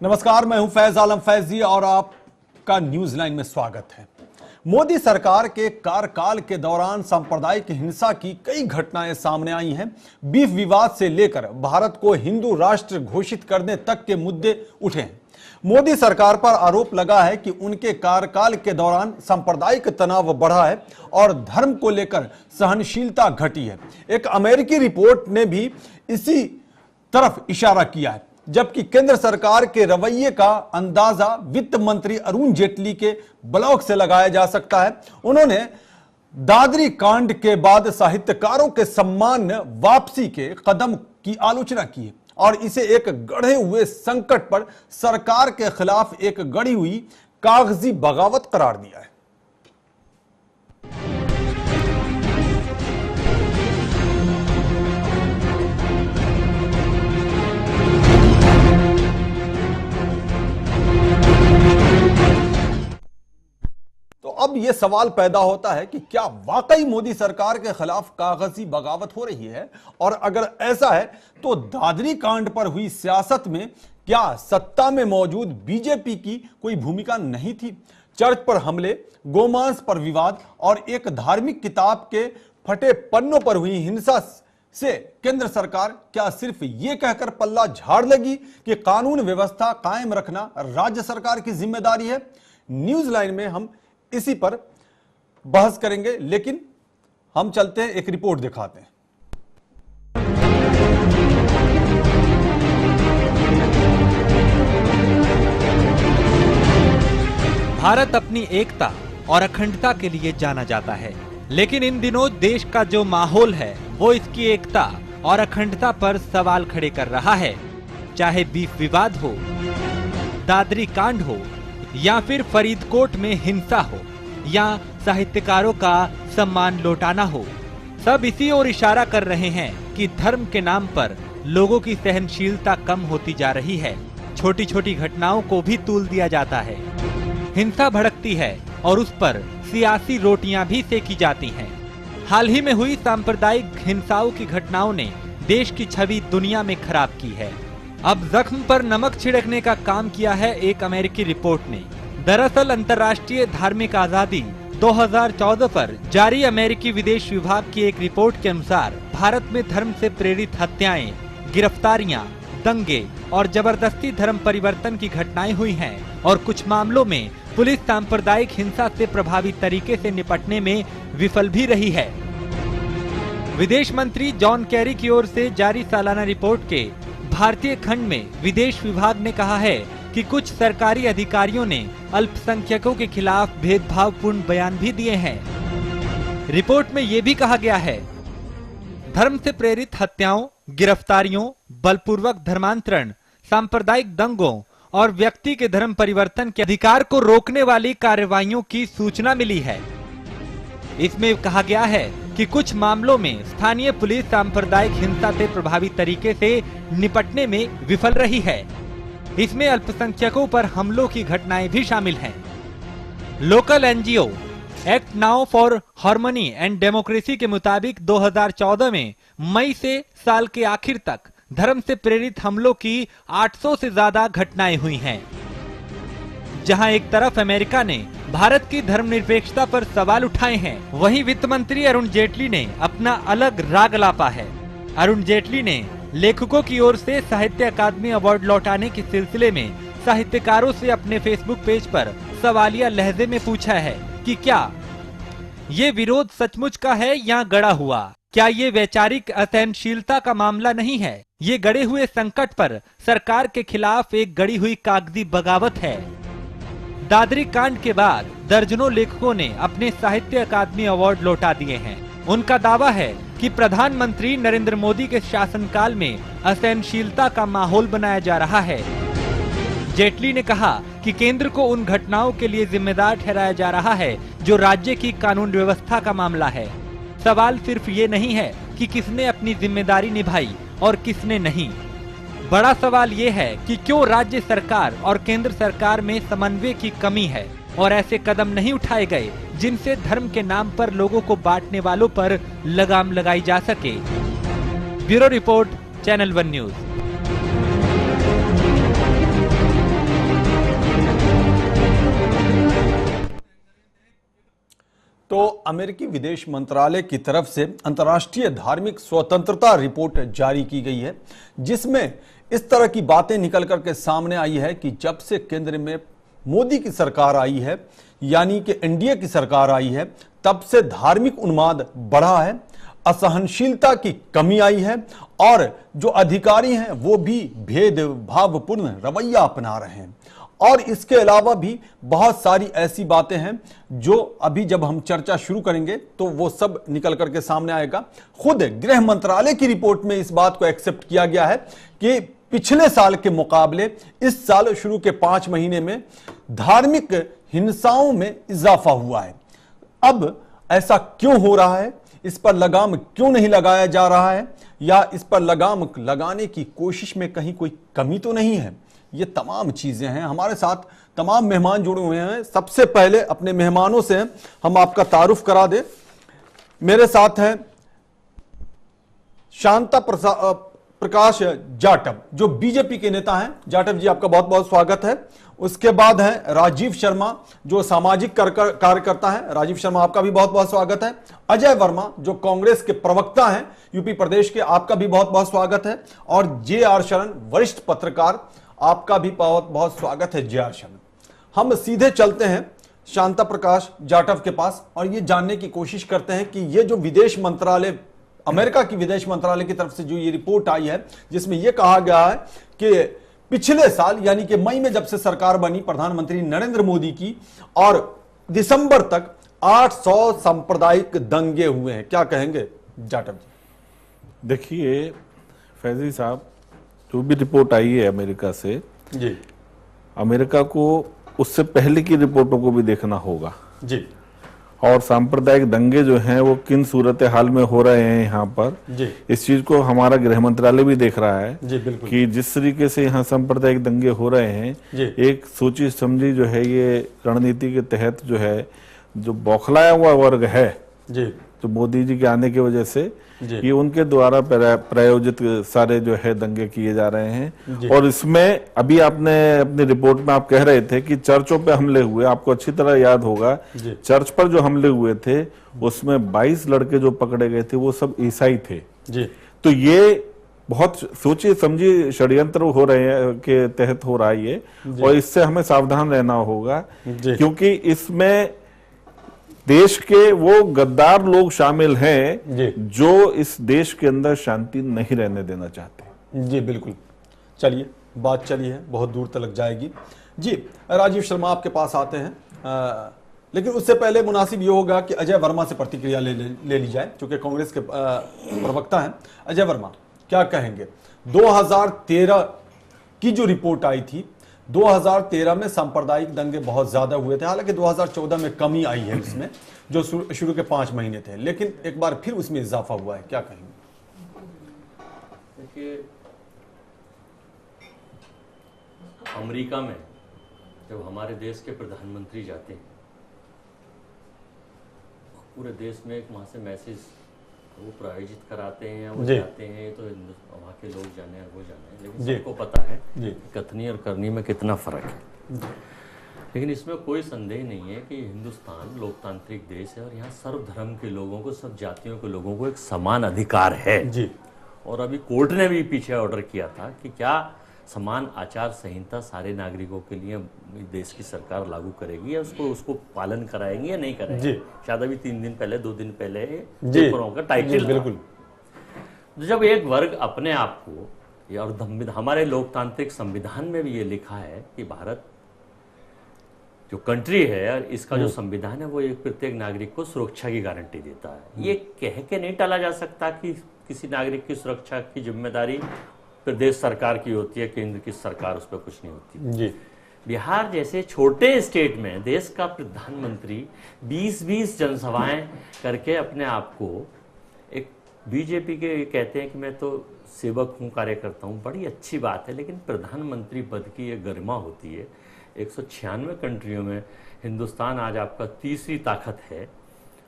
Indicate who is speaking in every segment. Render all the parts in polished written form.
Speaker 1: नमस्कार, मैं हूं फैज आलम फैजी और आपका न्यूज लाइन में स्वागत है। मोदी सरकार के कार्यकाल के दौरान सांप्रदायिक हिंसा की कई घटनाएं सामने आई हैं। बीफ विवाद से लेकर भारत को हिंदू राष्ट्र घोषित करने तक के मुद्दे उठे हैं। मोदी सरकार पर आरोप लगा है कि उनके कार्यकाल के दौरान सांप्रदायिक तनाव बढ़ा है और धर्म को लेकर सहनशीलता घटी है। एक अमेरिकी रिपोर्ट ने भी इसी तरफ इशारा किया है, जबकि केंद्र सरकार के रवैये का अंदाजा वित्त मंत्री अरुण जेटली के ब्लॉग से लगाया जा सकता है। उन्होंने दादरी कांड के बाद साहित्यकारों के सम्मान वापसी के कदम की आलोचना की है और इसे एक गढ़े हुए संकट पर सरकार के खिलाफ एक गढ़ी हुई कागजी बगावत करार दिया है। अब यह सवाल पैदा होता है कि क्या वाकई मोदी सरकार के खिलाफ कागजी बगावत हो रही है, और अगर ऐसा है तो दादरी कांड पर हुई सियासत में क्या सत्ता में मौजूद बीजेपी की कोई भूमिका नहीं थी? चर्च पर हमले, गोमांस पर विवाद और एक धार्मिक किताब के फटे पन्नों पर हुई हिंसा से केंद्र सरकार क्या सिर्फ ये कहकर पल्ला झाड़ लेगी कि कानून व्यवस्था कायम रखना राज्य सरकार की जिम्मेदारी है? न्यूज लाइन में हम इसी पर बहस करेंगे, लेकिन हम चलते हैं, एक रिपोर्ट दिखाते हैं।
Speaker 2: भारत अपनी एकता और अखंडता के लिए जाना जाता है, लेकिन इन दिनों देश का जो माहौल है वो इसकी एकता और अखंडता पर सवाल खड़े कर रहा है। चाहे बीफ विवाद हो, दादरी कांड हो या फिर फरीदकोट में हिंसा हो या साहित्यकारों का सम्मान लौटाना हो, सब इसी ओर इशारा कर रहे हैं कि धर्म के नाम पर लोगों की सहनशीलता कम होती जा रही है। छोटी छोटी घटनाओं को भी तूल दिया जाता है, हिंसा भड़कती है और उस पर सियासी रोटियां भी सेकी जाती हैं। हाल ही में हुई सांप्रदायिक हिंसाओं की घटनाओं ने देश की छवि दुनिया में खराब की है। अब जख्म पर नमक छिड़कने का काम किया है एक अमेरिकी रिपोर्ट ने। दरअसल अंतर्राष्ट्रीय धार्मिक आजादी 2014 पर जारी अमेरिकी विदेश विभाग की एक रिपोर्ट के अनुसार भारत में धर्म से प्रेरित हत्याएं, गिरफ्तारियां, दंगे और जबरदस्ती धर्म परिवर्तन की घटनाएं हुई हैं और कुछ मामलों में पुलिस सांप्रदायिक हिंसा से प्रभावी तरीके से निपटने में विफल भी रही है। विदेश मंत्री जॉन कैरी की ओर से जारी सालाना रिपोर्ट के भारतीय खंड में विदेश विभाग ने कहा है कि कुछ सरकारी अधिकारियों ने अल्पसंख्यकों के खिलाफ भेदभावपूर्ण बयान भी दिए हैं। रिपोर्ट में यह भी कहा गया है, धर्म से प्रेरित हत्याओं, गिरफ्तारियों, बलपूर्वक धर्मांतरण, सांप्रदायिक दंगों और व्यक्ति के धर्म परिवर्तन के अधिकार को रोकने वाली कार्रवाइयों की सूचना मिली है। इसमें कहा गया है कि कुछ मामलों में स्थानीय पुलिस सांप्रदायिक हिंसा से प्रभावी तरीके से निपटने में विफल रही है। इसमें अल्पसंख्यकों पर हमलों की घटनाएं भी शामिल हैं। Local NGO act now for harmony and democracy के मुताबिक 2014 में मई से साल के आखिर तक धर्म से प्रेरित हमलों की 800 से ज्यादा घटनाएं हुई हैं। जहां एक तरफ अमेरिका ने भारत की धर्मनिरपेक्षता पर सवाल उठाए हैं, वहीं वित्त मंत्री अरुण जेटली ने अपना अलग राग लापा है। अरुण जेटली ने लेखकों की ओर से साहित्य अकादमी अवार्ड लौटाने के सिलसिले में साहित्यकारों से अपने फेसबुक पेज पर सवालिया लहजे में पूछा है कि क्या ये विरोध सचमुच का है या गढ़ा हुआ? क्या ये वैचारिक असहनशीलता का मामला नहीं है? ये गड़े हुए संकट पर सरकार के खिलाफ एक गड़ी हुई कागजी बगावत है। दादरी कांड के बाद दर्जनों लेखकों ने अपने साहित्य अकादमी अवार्ड लौटा दिए हैं। उनका दावा है कि प्रधानमंत्री नरेंद्र मोदी के शासनकाल में असहनशीलता का माहौल बनाया जा रहा है। जेटली ने कहा कि केंद्र को उन घटनाओं के लिए जिम्मेदार ठहराया जा रहा है जो राज्य की कानून व्यवस्था का मामला है। सवाल सिर्फ ये नहीं है कि किसने अपनी जिम्मेदारी निभाई और किसने नहीं। बड़ा सवाल ये है कि क्यों राज्य सरकार और केंद्र सरकार में समन्वय की कमी है और ऐसे कदम नहीं उठाए गए जिनसे धर्म के नाम पर लोगों को बांटने वालों पर लगाम लगाई जा सके। Bureau report, channel 1 news.
Speaker 1: तो अमेरिकी विदेश मंत्रालय की तरफ से अंतर्राष्ट्रीय धार्मिक स्वतंत्रता रिपोर्ट जारी की गई है, जिसमें इस तरह की बातें निकल करके सामने आई है कि जब से केंद्र में मोदी की सरकार आई है, यानी कि एनडीए की सरकार आई है, तब से धार्मिक उन्माद बढ़ा है, असहनशीलता की कमी आई है और जो अधिकारी हैं वो भी भेदभावपूर्ण रवैया अपना रहे हैं। और इसके अलावा भी बहुत सारी ऐसी बातें हैं जो अभी जब हम चर्चा शुरू करेंगे तो वो सब निकल करके सामने आएगा। खुद गृह मंत्रालय की रिपोर्ट में इस बात को एक्सेप्ट किया गया है कि पिछले साल के मुकाबले इस साल शुरू के 5 महीने में धार्मिक हिंसाओं में इजाफा हुआ है। अब ऐसा क्यों हो रहा है, इस पर लगाम क्यों नहीं लगाया जा रहा है, या इस पर लगाम लगाने की कोशिश में कहीं कोई कमी तो नहीं है, ये तमाम चीजें हैं। हमारे साथ तमाम मेहमान जुड़े हुए हैं। सबसे पहले अपने मेहमानों से हम आपका तारुफ करा दें। मेरे साथ हैं शांता प्रकाश जाटव, जो बीजेपी के नेता हैं। जाटव जी, आपका बहुत बहुत स्वागत है। उसके बाद है राजीव शर्मा, जो सामाजिक कार्यकर्ता हैं। राजीव शर्मा, आपका भी बहुत बहुत स्वागत है। अजय वर्मा, जो कांग्रेस के प्रवक्ता हैं यूपी प्रदेश के, आपका भी बहुत बहुत स्वागत है। और जे.आर. शरण, वरिष्ठ पत्रकार, आपका भी बहुत बहुत स्वागत है। जे.आर. शरण, हम सीधे चलते हैं शांता प्रकाश जाटव के पास और ये जानने की कोशिश करते हैं कि ये जो विदेश मंत्रालय, अमेरिका की विदेश मंत्रालय की तरफ से जो ये रिपोर्ट आई है, जिसमें यह कहा गया है कि पिछले साल यानी कि मई में जब से सरकार बनी प्रधानमंत्री नरेंद्र मोदी की, और दिसंबर तक 800 सांप्रदायिक दंगे हुए हैं। क्या कहेंगे जाटव जी?
Speaker 3: देखिए फैजी साहब, जो भी रिपोर्ट आई है अमेरिका से
Speaker 1: जी,
Speaker 3: अमेरिका को उससे पहले की रिपोर्टों को भी देखना होगा
Speaker 1: जी,
Speaker 3: और सांप्रदायिक दंगे जो हैं वो किन सूरत हाल में हो रहे हैं यहाँ पर
Speaker 1: जी,
Speaker 3: इस चीज को हमारा गृह मंत्रालय भी देख रहा है
Speaker 1: जी, बिल्कुल,
Speaker 3: कि जिस तरीके से यहाँ सांप्रदायिक दंगे हो रहे हैं,
Speaker 1: जी,
Speaker 3: एक सोची समझी जो है ये रणनीति के तहत जो है, जो बौखलाया हुआ वर्ग है,
Speaker 1: जी,
Speaker 3: तो मोदी जी के आने की वजह से
Speaker 1: जी,
Speaker 3: ये उनके द्वारा प्रायोजित सारे जो है दंगे किए जा रहे हैं। और इसमें अभी आपने अपनी रिपोर्ट में आप कह रहे थे कि चर्चों पे हमले हुए, आपको अच्छी तरह याद होगा चर्च पर जो हमले हुए थे उसमें 22 लड़के जो पकड़े गए थे वो सब ईसाई थे
Speaker 1: जी।
Speaker 3: तो ये बहुत सोची समझी षड्यंत्र हो रहे हैं के तहत हो रहा है ये, और इससे हमें सावधान रहना होगा क्योंकि इसमें देश के वो गद्दार लोग शामिल हैं जो इस देश के अंदर शांति नहीं रहने देना चाहते।
Speaker 1: जी बिल्कुल, चलिए बात चली है, बहुत दूर तक जाएगी। जी राजीव शर्मा, आपके पास आते हैं, लेकिन उससे पहले मुनासिब ये होगा कि अजय वर्मा से प्रतिक्रिया ले ली जाए, क्योंकि कांग्रेस के प्रवक्ता हैं। अजय वर्मा, क्या कहेंगे? 2013 की जो रिपोर्ट आई थी, 2013 में सांप्रदायिक दंगे बहुत ज्यादा हुए थे, हालांकि 2014 में कमी आई है उसमें, जो शुरू के 5 महीने थे, लेकिन एक बार फिर उसमें इजाफा हुआ है। क्या कहेंगे?
Speaker 4: देखिए, अमेरिका में जब हमारे देश के प्रधानमंत्री जाते हैं, पूरे देश में एक वहाँ से मैसेज वो प्रायोजित कराते हैं, वो जाते हैं, तो वहाँ के लोग जाने वो जाने, लेकिन सबको पता है कथनी और करनी में कितना फर्क है। लेकिन इसमें कोई संदेह नहीं है कि हिंदुस्तान लोकतांत्रिक देश है और यहाँ सर्व धर्म के लोगों को, सब जातियों के लोगों को एक समान अधिकार है जी। और अभी कोर्ट ने भी पीछे ऑर्डर किया था कि क्या समान आचार संहिता सारे नागरिकों के लिए देश की सरकार लागू करेगी या उसको पालन कराएंगी या नहीं कराएंगी। शायद अभी 3 दिन पहले 2 दिन पहले पेपरों का टाइटल बिल्कुल। जब एक वर्ग अपने आप को, और हमारे लोकतांत्रिक संविधान में भी ये लिखा है कि भारत जो कंट्री है, इसका जो संविधान है वो एक प्रत्येक नागरिक को सुरक्षा की गारंटी देता है। ये कह के नहीं टाला जा सकता कि किसी नागरिक की सुरक्षा की जिम्मेदारी प्रदेश सरकार की होती है, केंद्र की सरकार उस पर कुछ नहीं होती जी। बिहार जैसे छोटे स्टेट में देश का प्रधानमंत्री 20-20 जनसभाएं करके अपने आप को एक बीजेपी के कहते हैं कि मैं तो सेवक हूं, कार्यकर्ता हूं, बड़ी अच्छी बात है, लेकिन प्रधानमंत्री पद की ये गरिमा होती है। 196 कंट्रियों में हिंदुस्तान आज आपका तीसरी ताकत है,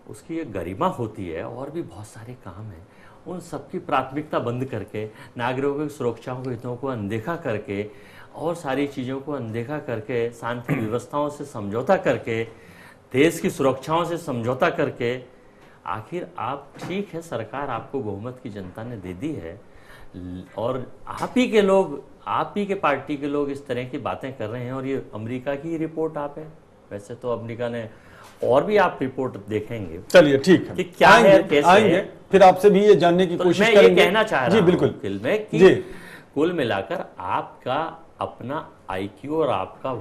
Speaker 4: उसकी ये गरिमा होती है। और भी बहुत सारे काम हैं, उन सबकी प्राथमिकता बंद करके, नागरिकों की सुरक्षा के हितों को अनदेखा करके और सारी चीज़ों को अनदेखा करके, शांति व्यवस्थाओं से समझौता करके देश की सुरक्षाओं से समझौता करके आखिर आप, ठीक है सरकार आपको बहुमत की जनता ने दे दी है और आप ही के लोग, आप ही के पार्टी के लोग इस तरह की बातें कर रहे हैं और ये अमेरिका की रिपोर्ट आप है। वैसे तो अमेरिका ने और भी आप रिपोर्ट देखेंगे।
Speaker 1: चलिए ठीक है
Speaker 4: कि क्या है, कैसे
Speaker 1: आएंगे,
Speaker 4: है।
Speaker 1: फिर आपसे भी ये जानने की कोशिश करेंगे।
Speaker 4: मैं ये कहना चाह रहा
Speaker 1: जी
Speaker 4: हूं
Speaker 1: बिल्कुल
Speaker 4: में कि
Speaker 1: जी
Speaker 4: कुल मिलाकर आपका अपना आईक्यू और आपका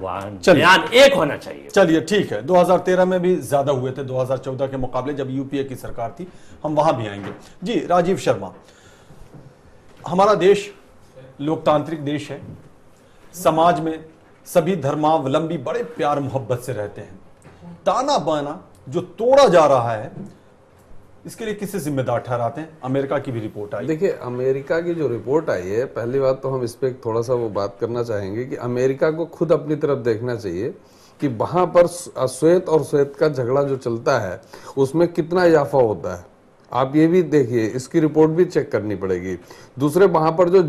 Speaker 4: ज्ञान एक होना चाहिए।
Speaker 1: चलिए ठीक है, 2013 में भी ज्यादा हुए थे 2014 के मुकाबले, जब यूपीए की सरकार थी। हम वहां भी आएंगे। जी राजीव शर्मा, हमारा देश लोकतांत्रिक देश है, समाज में सभी धर्मावलंबी बड़े प्यार मोहब्बत से रहते हैं। ताना बाना जो तोड़ा जा रहा है, इसके लिए किसे जिम्मेदार ठहराते हैं? अमेरिका की भी रिपोर्ट आई।
Speaker 5: देखिए, अमेरिका की जो रिपोर्ट आई है, पहली बात तो हम इस पे थोड़ा सा वो बात करना चाहेंगे कि अमेरिका को खुद अपनी तरफ देखना चाहिए कि वहां पर श्वेत और श्वेत का झगड़ा जो चलता है उसमें कितना इजाफा होता है। आप ये भी देखिए, इसकी रिपोर्ट भी चेक करनी पड़ेगी। दूसरे, वहां पर जो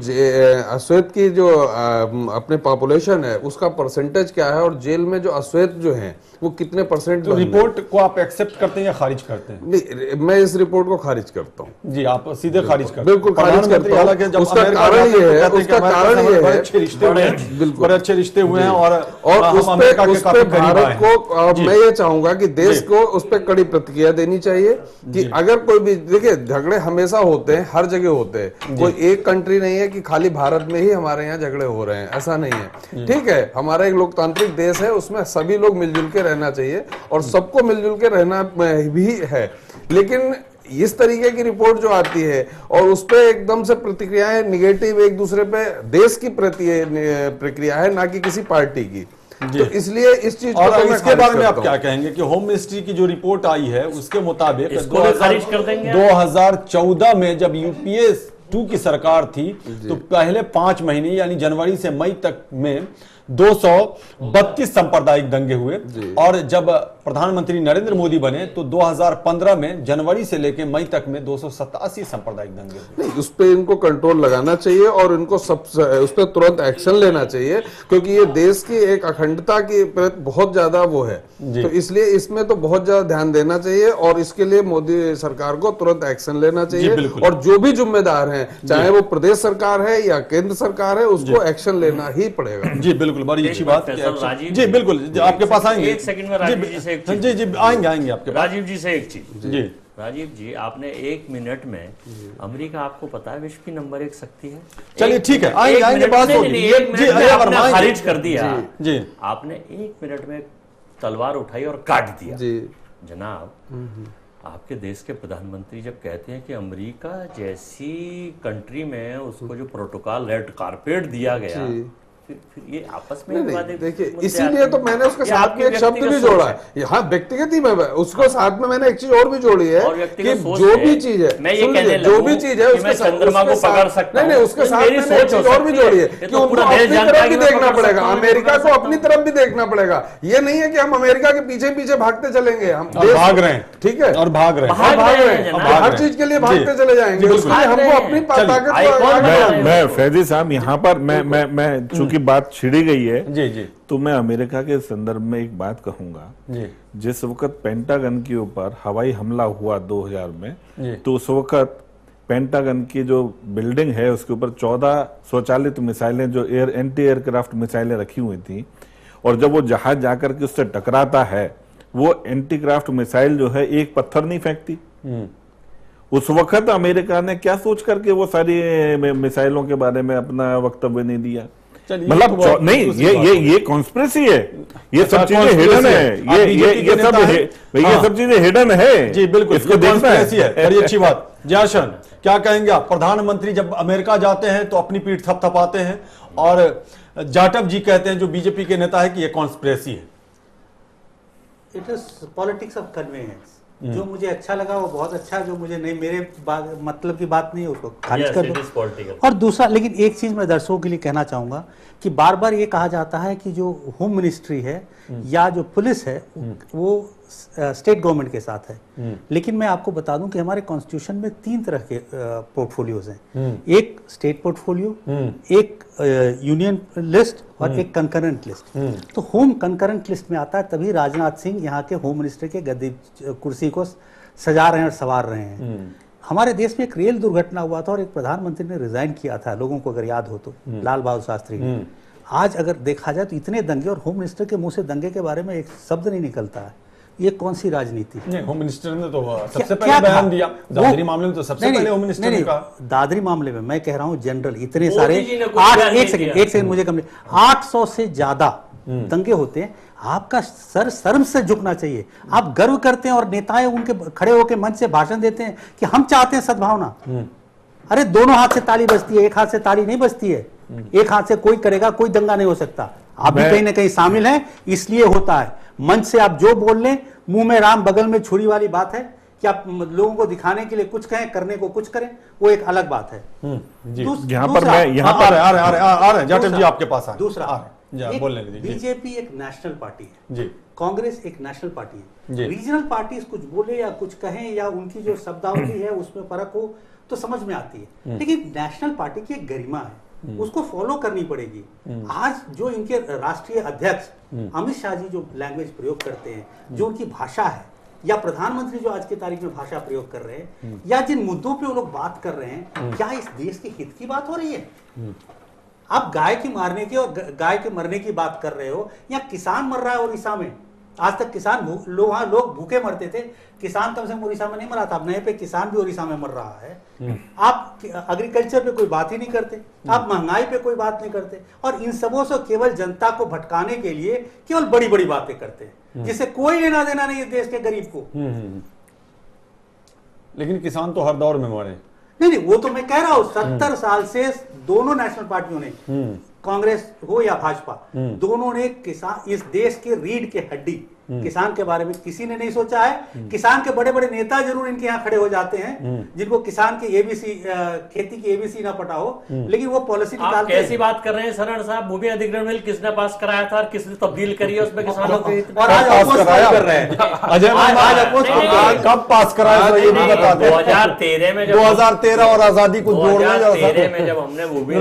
Speaker 5: अश्वेत की जो अपने पॉपुलेशन है उसका परसेंटेज क्या है और जेल में जो अश्वेत जो हैं वो कितने परसेंट।
Speaker 1: तो रिपोर्ट को आप एक्सेप्ट करते हैं या खारिज करते हैं?
Speaker 5: नहीं, मैं इस रिपोर्ट को खारिज करता हूँ।
Speaker 1: जी, आप सीधे खारिज करते हैं?
Speaker 5: बिल्कुल खारिज करता हूँ। उसका कारण ये है,
Speaker 1: बड़े अच्छे रिश्ते हुए हैं,
Speaker 5: बिल्कुल
Speaker 1: बड़े अच्छे रिश्ते हुए हैं और
Speaker 5: उस पे भारत को, मैं ये चाहूंगा कि देश को उस पर कड़ी प्रतिक्रिया देनी चाहिए कि अगर कोई भी, देखिए झगड़े हमेशा होते हैं, हर जगह होते हैं। कोई एक कंट्री नहीं है कि खाली भारत में ही हमारे यहाँ झगड़े हो रहे हैं, ऐसा नहीं है। ठीक है, हमारा एक लोकतांत्रिक देश है, उसमें सभी लोग मिलजुल के रहना चाहिए और सबको मिलजुल के रहना भी है। लेकिन इस तरीके की रिपोर्ट जो आती है और उस पे एकदम से प्रतिक्रियाएं निगेटिव, एक दूसरे पे देश की प्रतिक्रिया है, ना कि किसी पार्टी की। तो इसलिए इस चीज
Speaker 1: और इसके बारे में आप क्या कहेंगे कि होम मिनिस्ट्री की जो रिपोर्ट आई है उसके मुताबिक 2014 में जब यूपीए 2 की सरकार थी तो पहले 5 महीने यानी जनवरी से मई तक में 232 सांप्रदायिक दंगे हुए और जब प्रधानमंत्री नरेंद्र मोदी बने तो 2015 में जनवरी से लेकर मई तक में 287 सांप्रदायिक दंगे हुए।
Speaker 5: नहीं, उस पे इनको कंट्रोल लगाना चाहिए और इनको सब उस पे तुरंत एक्शन लेना चाहिए, क्योंकि ये देश की एक अखंडता की बहुत ज्यादा वो है। तो इसलिए इसमें तो बहुत ज्यादा ध्यान देना चाहिए और इसके लिए मोदी सरकार को तुरंत एक्शन लेना चाहिए और जो भी जिम्मेदार हैं, चाहे वो प्रदेश सरकार है या केंद्र सरकार है, उसको एक्शन लेना ही पड़ेगा।
Speaker 1: जी बिल्कुल, बड़ी अच्छी बात। जी बिल्कुल, आपके पास आएंगे।
Speaker 4: एक सेकंड में राजीव जी से एक चीज।
Speaker 1: जी आएंगे आपके पास।
Speaker 4: राजीव जी से एक चीज।
Speaker 1: जी
Speaker 4: राजीव जी, आपने 1 मिनट में, अमेरिका आपको पता है विश्व की नंबर 1 शक्ति है।
Speaker 1: चलिए ठीक है, आएंगे बात होगी।
Speaker 4: खारिज कर दिया
Speaker 1: जी,
Speaker 4: आपने 1 मिनट में तलवार उठाई और काट दिया।
Speaker 5: जी
Speaker 4: जनाब, आपके देश के प्रधानमंत्री जब कहते हैं कि अमेरिका जैसी कंट्री में उसको जो प्रोटोकॉल रेड कारपेट दिया गया, फिर ये आपस में
Speaker 5: देखिए, इसीलिए तो मैंने उसके साथ में एक शब्द भी जोड़ा है। यहाँ व्यक्तिगत ही मैं उसको साथ में मैंने एक चीज और भी जोड़ी है कि जो भी चीज है,
Speaker 4: मैं ये कहने
Speaker 5: जो भी चीज है उसके
Speaker 4: चंद्रमा को पकड़ सकता हूं।
Speaker 5: नहीं, उसके साथ मैंने एक चीज और भी जोड़ी है कि उनको अपनी तरफ भी देखना पड़ेगा, अमेरिका को अपनी तरफ भी देखना पड़ेगा। ये नहीं है कि हम अमेरिका के पीछे पीछे भागते चलेंगे, हम
Speaker 1: भाग रहे हैं।
Speaker 5: ठीक है,
Speaker 1: और भाग रहे हैं,
Speaker 5: हर चीज के लिए भागते चले जाएंगे, उसमें हमको अपनी ताकत।
Speaker 3: मैं फैजी साहब, यहाँ पर मैं चूंकि बात छिड़ी गई है,
Speaker 1: जी जी,
Speaker 3: तो मैं अमेरिका के संदर्भ में एक बात कहूंगा। जिस वक्त पेंटागन के ऊपर हवाई हमला हुआ 2000 में, तो उस वक्त पेंटागन की जो बिल्डिंग है उसके ऊपर 14 स्वचालित मिसाइलें, जो एंटी एयरक्राफ्ट मिसाइलें रखी हुई थी, और जब वो जहाज जाकर के उससे टकराता है, वो एंटी क्राफ्ट मिसाइल जो है एक पत्थर नहीं फेंकती। उस वक्त अमेरिका ने क्या सोच करके वो सारी मिसाइलों के बारे में अपना वक्तव्य नहीं दिया? मतलब नहीं, ये कॉन्स्पिरेसी है, ये सब चीजें हिडन है, ये सब चीजें हिडन है।
Speaker 1: जी बिल्कुल, इसको देखना है। बड़ी अच्छी बात। जयशन, क्या कहेंगे आप? प्रधानमंत्री जब अमेरिका जाते हैं तो अपनी पीठ थपथपाते हैं और जाटव जी कहते हैं, जो बीजेपी के नेता है, कि ये कॉन्स्पिरेसी है।
Speaker 6: It is politics of convenience. जो मुझे अच्छा लगा वो बहुत अच्छा, जो मुझे नहीं, मेरे मतलब की बात नहीं है, उसको खारिज कर दो। और दूसरा, लेकिन एक चीज मैं दर्शकों के लिए कहना चाहूंगा कि बार बार ये कहा जाता है कि जो होम मिनिस्ट्री है या जो पुलिस है वो स्टेट गवर्नमेंट के साथ है। लेकिन मैं आपको बता दूं कि हमारे कॉन्स्टिट्यूशन में 3 तरह के पोर्टफोलियोज हैं, एक स्टेट पोर्टफोलियो, एक यूनियन लिस्ट और एक कंकरेंट लिस्ट। तो होम कंकरेंट लिस्ट में आता है, तभी राजनाथ सिंह यहाँ के होम मिनिस्टर के गद्दी कुर्सी को सजा रहे हैं और संवार रहे हैं। हमारे देश में एक रेल दुर्घटना हुआ था और एक प्रधानमंत्री ने रिजाइन किया था, लोगों को अगर याद हो तो, लाल बहादुर शास्त्री ने। आज अगर देखा जाए तो इतने दंगे, और होम मिनिस्टर के मुंह से दंगे के बारे में एक शब्द नहीं निकलता है। ये कौन सी राजनीति?
Speaker 1: नहीं, होम मिनिस्टर ने तो सबसे पहले बयान दिया दादरी मामले में, तो सबसे पहले होम मिनिस्टर ने कहा।
Speaker 6: दादरी मामले में मैं कह रहा हूं जनरल इतने सारे, एक सेकंड मुझे कम, 800 से ज्यादा दंगे होते हैं। आपका सर शर्म से झुकना चाहिए। आप गर्व करते हैं और नेताएं उनके खड़े होकर मंच से भाषण देते हैं कि हम चाहते हैं सद्भावना। अरे दोनों हाथ से ताली बजती है, एक हाथ से ताली नहीं बजती है। एक हाथ से कोई करेगा, कोई दंगा नहीं हो सकता। आप भी कहीं ना कहीं शामिल हैं, इसलिए होता है। मंच से आप जो बोल लें, मुंह में राम बगल में छुरी वाली बात है कि आप लोगों को दिखाने के लिए कुछ कहें, करने को कुछ करें, वो एक अलग बात है।
Speaker 3: यहाँ पर मैं यहाँ पर
Speaker 1: आ रहे जाटव जी आपके पास आ
Speaker 6: दूसरा
Speaker 1: बोलने
Speaker 6: बीजेपी एक नेशनल पार्टी है
Speaker 1: जी,
Speaker 6: कांग्रेस एक नेशनल पार्टी
Speaker 1: जी।
Speaker 6: है। रीजनल पार्टीज कुछ बोले या कुछ कहें या उनकी जो शब्दावली है उसमें फर्क हो तो समझ में आती है, लेकिन नेशनल पार्टी की एक गरिमा है, उसको फॉलो करनी पड़ेगी। आज जो इनके राष्ट्रीय अध्यक्ष अमित शाह जी जो लैंग्वेज प्रयोग करते हैं, जो उनकी भाषा है, या प्रधानमंत्री जो आज की तारीख में भाषा प्रयोग कर रहे हैं, या जिन मुद्दों पे वो लोग बात कर रहे हैं, क्या इस देश के हित की बात हो रही है? आप गाय की मारने की और गाय के मरने की बात कर रहे हो, या किसान मर रहा है उड़ीसा में। आज तक किसान वहां लोग भूखे मरते थे, किसान कम से कम उड़ीसा में नहीं मरा था, अब नए पे किसान भी उड़ीसा में मर रहा है। आप एग्रीकल्चर पे कोई बात ही नहीं करते, आप महंगाई पे कोई बात नहीं करते, और इन सबों से केवल जनता को भटकाने के लिए केवल बड़ी बड़ी बातें करते हैं, जिससे कोई लेना देना नहीं है देश के गरीब को।
Speaker 1: लेकिन किसान तो हर दौर में मरे।
Speaker 6: नहीं, वो तो मैं कह रहा हूं, 70 साल से दोनों नेशनल पार्टियों ने, कांग्रेस हो या भाजपा, दोनों ने किसान, इस देश के रीढ़ के हड्डी किसान के बारे में किसी ने नहीं सोचा है। किसान के बड़े बड़े नेता जरूर इनके यहाँ खड़े हो जाते हैं, जिनको किसान की एबीसी, खेती की एबीसी ना पता हो, लेकिन वो पॉलिसी निकालते हैं।
Speaker 4: कैसी बात कर रहे हैं शरण साहब? भूमि अधिग्रहण बिल किसने पास कराया था और किसने तब्दील करी है उसमें किसानों को?
Speaker 6: और आज अपोज कर रहे हैं।
Speaker 1: अजय कब पास कराया ये भी बता दो।
Speaker 4: 2013 में,
Speaker 1: 2013 और आजादी को जोड़ने
Speaker 4: 2013 में जब हमने भूमि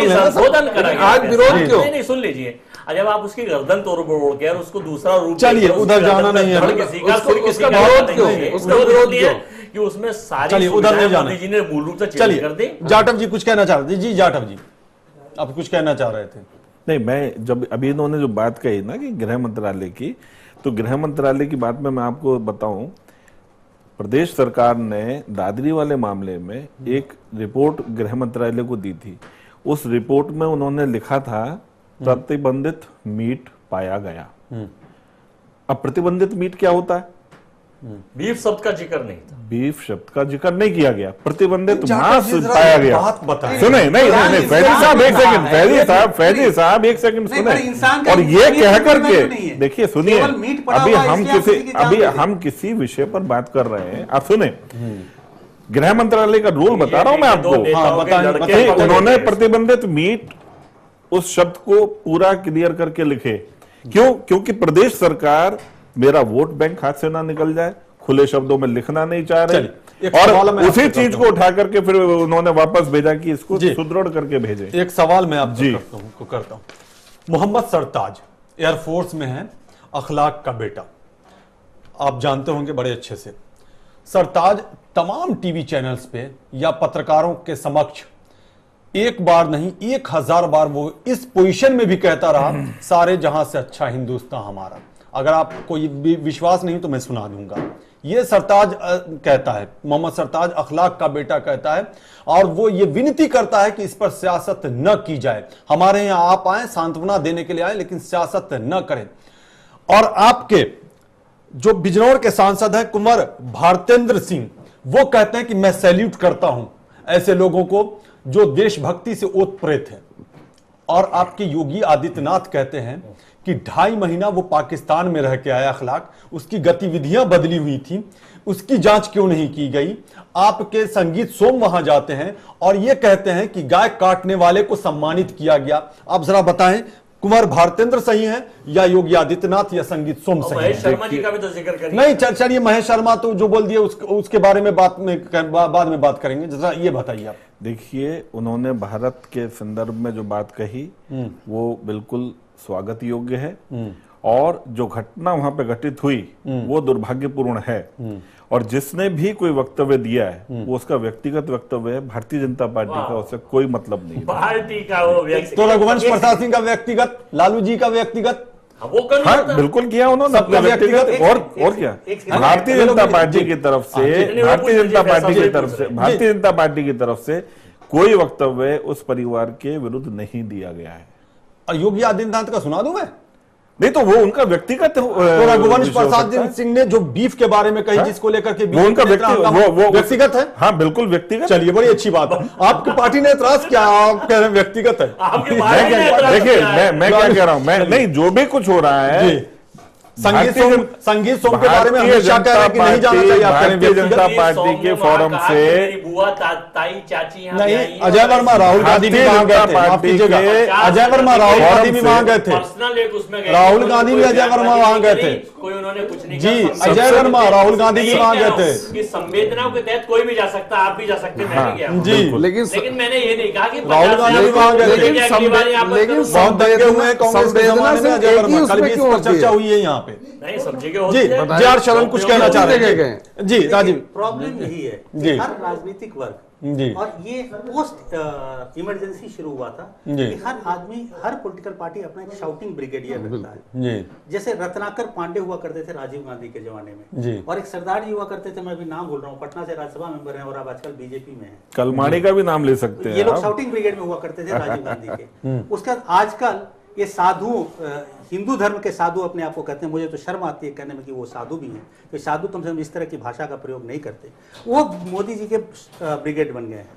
Speaker 4: संशोधन कराया,
Speaker 5: आज विरोध क्यों?
Speaker 4: नहीं, सुन लीजिए, जब आप उसकी गर्दन तोड़ के और उसको दूसरा रूप,
Speaker 1: चलिए उधर जाना नहीं है,
Speaker 5: उसका विरोध क्यों? उसका विरोध क्यों
Speaker 4: कि उसमें सारी,
Speaker 1: चलिए उधर नहीं जाना,
Speaker 4: मोदी जी ने मूल रूप से चेंज
Speaker 1: चलिए
Speaker 4: कर दी।
Speaker 1: जाटव जी कुछ कहना चाह रहे थे। जी जाटव जी आप कुछ कहना चाह रहे थे।
Speaker 3: नहीं, मैं जब अभी इन्होंने जो बात कही ना कि गृह मंत्रालय की, तो गृह मंत्रालय की बात में मैं आपको बताऊं, प्रदेश सरकार ने दादरी वाले मामले में एक रिपोर्ट गृह मंत्रालय को दी थी। उस रिपोर्ट में उन्होंने लिखा था प्रतिबंधित मीट पाया गया। अब प्रतिबंधित मीट क्या होता है?
Speaker 4: बीफ शब्द का जिक्र नहीं था,
Speaker 3: बीफ शब्द का जिक्र नहीं किया गया, प्रतिबंधित मांस पाया गया।
Speaker 1: बात बताएं।
Speaker 3: सुने, नहीं फैजी साहब एक सेकंड, फैजी साहब एक सेकंड सुने, और ये कह करके देखिए, सुनिए, अभी हम किसी विषय पर बात कर रहे हैं। आप सुने, गृह मंत्रालय का रूल बता रहा हूं मैं आपको। उन्होंने प्रतिबंधित मीट उस शब्द को पूरा क्लियर करके लिखे। क्यों? क्योंकि प्रदेश सरकार मेरा वोट बैंक हाथ से ना निकल जाए, खुले शब्दों में लिखना नहीं चाह रहे, और उसी चीज को उठा करके फिर उन्होंने वापस भेजा कि इसको सुदृढ़ करके भेजे।
Speaker 1: एक सवाल मैं आपसे करता हूं। मोहम्मद सरताज एयरफोर्स में है, अखलाक का बेटा, आप जानते होंगे बड़े अच्छे से। सरताज तमाम टीवी चैनल्स पे या पत्रकारों के समक्ष एक बार नहीं 1000 बार वो इस पोजीशन में भी कहता रहा, सारे जहां से अच्छा हिंदुस्तान हमारा। अगर आपको ये विश्वास नहीं तो मैं सुना दूंगा। ये सरताज कहता है, मोहम्मद सरताज अखलाक का बेटा कहता है, और वो ये विनती करता है कि इस पर सियासत न की जाए। हमारे यहां आप आए, सांत्वना देने के लिए आए, लेकिन सियासत न करें। और आपके जो बिजनौर के सांसद हैं कुंवर भारतेंद्र सिंह, वो कहते हैं कि मैं सैल्यूट करता हूं ऐसे लोगों को जो देशभक्ति से ओतप्रेत है। और आपके योगी आदित्यनाथ कहते हैं कि 2.5 महीना वो पाकिस्तान में रह के आया अखलाक, उसकी गतिविधियां बदली हुई थी, उसकी जांच क्यों नहीं की गई। आपके संगीत सोम वहां जाते हैं और ये कहते हैं कि गाय काटने वाले को सम्मानित किया गया। आप जरा बताएं कुंवर भारतेंद्र सही हैं या योगी आदित्यनाथ या संगीत सोम सही
Speaker 4: महेश
Speaker 1: हैं?
Speaker 4: शर्मा जी का भी तो जिक्र करिए।
Speaker 1: नहीं चलिए, महेश शर्मा तो जो बोल दिए उसके बारे में बाद में बात करेंगे। जरा ये बताइए आप।
Speaker 3: देखिए, उन्होंने भारत के संदर्भ में जो बात कही वो बिल्कुल स्वागत योग्य है, और जो घटना वहां पे घटित हुई वो दुर्भाग्यपूर्ण है, और जिसने भी कोई वक्तव्य दिया है वो उसका व्यक्तिगत वक्तव्य है। भारतीय जनता पार्टी का उससे कोई मतलब नहीं है।
Speaker 4: पार्टी का वो व्यक्ति
Speaker 1: तो रघुवंश प्रसाद सिंह का व्यक्तिगत, लालू जी का व्यक्तिगत,
Speaker 4: वो कर
Speaker 3: हाँ बिल्कुल किया उन्होंने अपना व्यक्तिगत, और क्या भारतीय जनता पार्टी की तरफ से, भारतीय जनता पार्टी की तरफ से कोई वक्तव्य उस परिवार के विरुद्ध नहीं दिया गया है।
Speaker 1: और योगी आदित्यनाथ का सुना दूं मैं?
Speaker 3: नहीं तो वो उनका व्यक्तिगत
Speaker 1: तो रघुवंश प्रसाद सिंह ने जो बीफ के बारे में कही, जिसको लेकर के
Speaker 3: वो उनका
Speaker 1: व्यक्तिगत है।
Speaker 3: हाँ बिल्कुल व्यक्तिगत।
Speaker 1: चलिए, बड़ी अच्छी बात है। आपकी पार्टी ने एतराज किया, आप कह रहे हैं व्यक्तिगत है।
Speaker 3: देखिए मैं क्या कह रहा हूं, मैं नहीं, जो भी कुछ हो रहा है,
Speaker 1: संगीत सोम के बारे में हमेशा कह रहे हैं कि नहीं जाना चाहिए। आप कह रहे हैं
Speaker 3: भारतीय जनता पार्टी के फोरम से
Speaker 4: बुआ ताई चाची
Speaker 1: नहीं, अजय वर्मा राहुल गांधी भी वहां गए थे, माफ कीजिएगा, अजय वर्मा राहुल गांधी भी वहां गए थे,
Speaker 4: पर्सनल एक उसमें गए,
Speaker 1: राहुल गांधी भी अजय वर्मा वहां गए थे,
Speaker 4: कोई उन्होंने कुछ नहीं
Speaker 1: जी,
Speaker 4: कहा।
Speaker 1: अजय वर्मा राहुल गांधी भी वहां गए थे।
Speaker 4: कि संवेदनाओं के तहत कोई भी जा सकता, आप भी जा सकते, मैं भी गया हूं।
Speaker 1: जी,
Speaker 4: लेकिन मैंने ये नहीं कहा कि
Speaker 1: राहुल गांधी भी वहां गए थे।
Speaker 5: लेकिन
Speaker 1: बहुत दंगे हुए हैं कांग्रेस के जमाने में, अजय वर्मा, कल भी इस पर चर्चा हुई है यहाँ पे।
Speaker 4: नहीं, सब जगह
Speaker 1: जी,
Speaker 4: होती है।
Speaker 1: जी आर शरण कुछ कहना चाह रहे हैं। जी राजीव।
Speaker 6: प्रॉब्लम यही है
Speaker 1: जी।
Speaker 6: कि हर राजनीतिक वर्ग,
Speaker 1: जी।
Speaker 6: और ये पोस्ट इमरजेंसी शुरू हुआ था
Speaker 1: जी।
Speaker 6: कि हर आदमी, हर पॉलिटिकल पार्टी अपना एक शाउटिंग ब्रिगेडियर रखता है।
Speaker 1: जी,
Speaker 6: जैसे रत्नाकर पांडे हुआ करते थे राजीव गांधी के जमाने में,
Speaker 1: जी।
Speaker 6: और एक सरदार जी हुआ करते थे, मैं अभी नाम भूल रहा हूँ, पटना से राज्यसभा मेंबर हैं और अब आजकल बीजेपी में हैं।
Speaker 3: कलमाड़ी का भी नाम ले सकते हैं
Speaker 6: ये लोग
Speaker 3: आप।
Speaker 6: शाउटिंग ब्रिगेड में हुआ करते थे राजीव गांधी के। उसके बाद आजकल ये साधु, हिंदू धर्म के साधु अपने आप को कहते हैं, मुझे तो शर्म आती है कहने में कि वो साधु भी हैं, तो साधु कम से कम इस तरह की भाषा का प्रयोग नहीं करते। वो मोदी जी के ब्रिगेड बन गए हैं,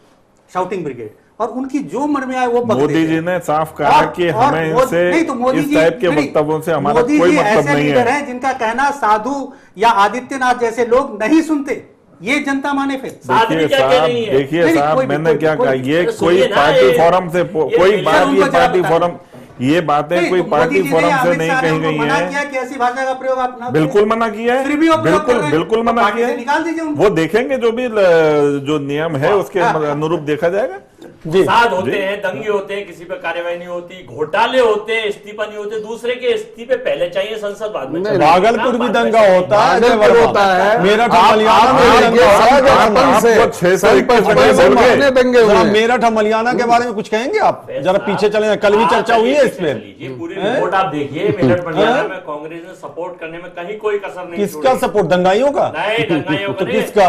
Speaker 6: शाउटिंग ब्रिगेड, और उनकी जो मन में आए वो बकते
Speaker 3: मोदी जी
Speaker 6: थे।
Speaker 3: ने साफ कहा कि हमें इनसे
Speaker 6: नहीं तो मोदी
Speaker 3: इस
Speaker 6: जी,
Speaker 3: टाइप के वक्तव्यों से हमारा
Speaker 6: मोदी
Speaker 3: कोई
Speaker 6: जी
Speaker 3: मतलब
Speaker 6: ऐसे
Speaker 3: नहीं
Speaker 6: लीडर
Speaker 3: है।
Speaker 6: हैं जिनका कहना साधु या आदित्यनाथ जैसे लोग नहीं सुनते, ये जनता माने फिर।
Speaker 3: देखिए साहब, मैंने क्या कहा, ये कोई
Speaker 4: सुनिए ना,
Speaker 3: पार्टी फोरम से कोई बात, ये पार्टी
Speaker 6: बता
Speaker 3: फोरम, ये बातें कोई पार्टी फोरम से नहीं कही गई
Speaker 6: मना
Speaker 3: है।
Speaker 6: किया कि ऐसी भाषा का प्रयोग आप ना
Speaker 3: बिल्कुल मना किया है,
Speaker 6: फिर भी वो प्रयोग कर रहे हैं।
Speaker 3: बिल्कुल मना
Speaker 6: पार्टी
Speaker 3: किया
Speaker 6: से
Speaker 3: है।
Speaker 6: निकाल दीजिए उनको।
Speaker 3: वो देखेंगे, जो भी जो नियम है उसके अनुरूप देखा जाएगा।
Speaker 1: जी,
Speaker 4: साध होते हैं, दंगे होते हैं, किसी पे कार्यवाही नहीं होती, घोटाले होते हैं, इस्तीफा नहीं होते, दूसरे के इस्तीफे पहले चाहिए, संसद बाद में चाहिए।
Speaker 1: भागलपुर भी दंगा होता है,
Speaker 5: भागलपुर होता है,
Speaker 1: मेरठ
Speaker 5: आप-
Speaker 1: मलियाना में
Speaker 5: आप-
Speaker 1: दंगा होता है।
Speaker 5: आप-
Speaker 1: जरा
Speaker 5: आप-
Speaker 3: 621
Speaker 5: कितने दंगे हुए
Speaker 1: जरा
Speaker 5: हैं?
Speaker 1: मेरठ मलियाना के बारे में कुछ कहेंगे आप? जरा पीछे चले, कल भी चर्चा हुई है इस पे।
Speaker 4: ये पूरी रिपोर्ट आप देखिए, मेरठ मलियाना में कांग्रेस ने सपोर्ट करने में कहीं कोई कसर नहीं
Speaker 1: किसका
Speaker 4: छोड़ी।
Speaker 1: सपोर्ट? दंगाइयों का?
Speaker 4: नहीं, दंगाइयों का
Speaker 1: तो
Speaker 4: नहीं।
Speaker 1: किसका?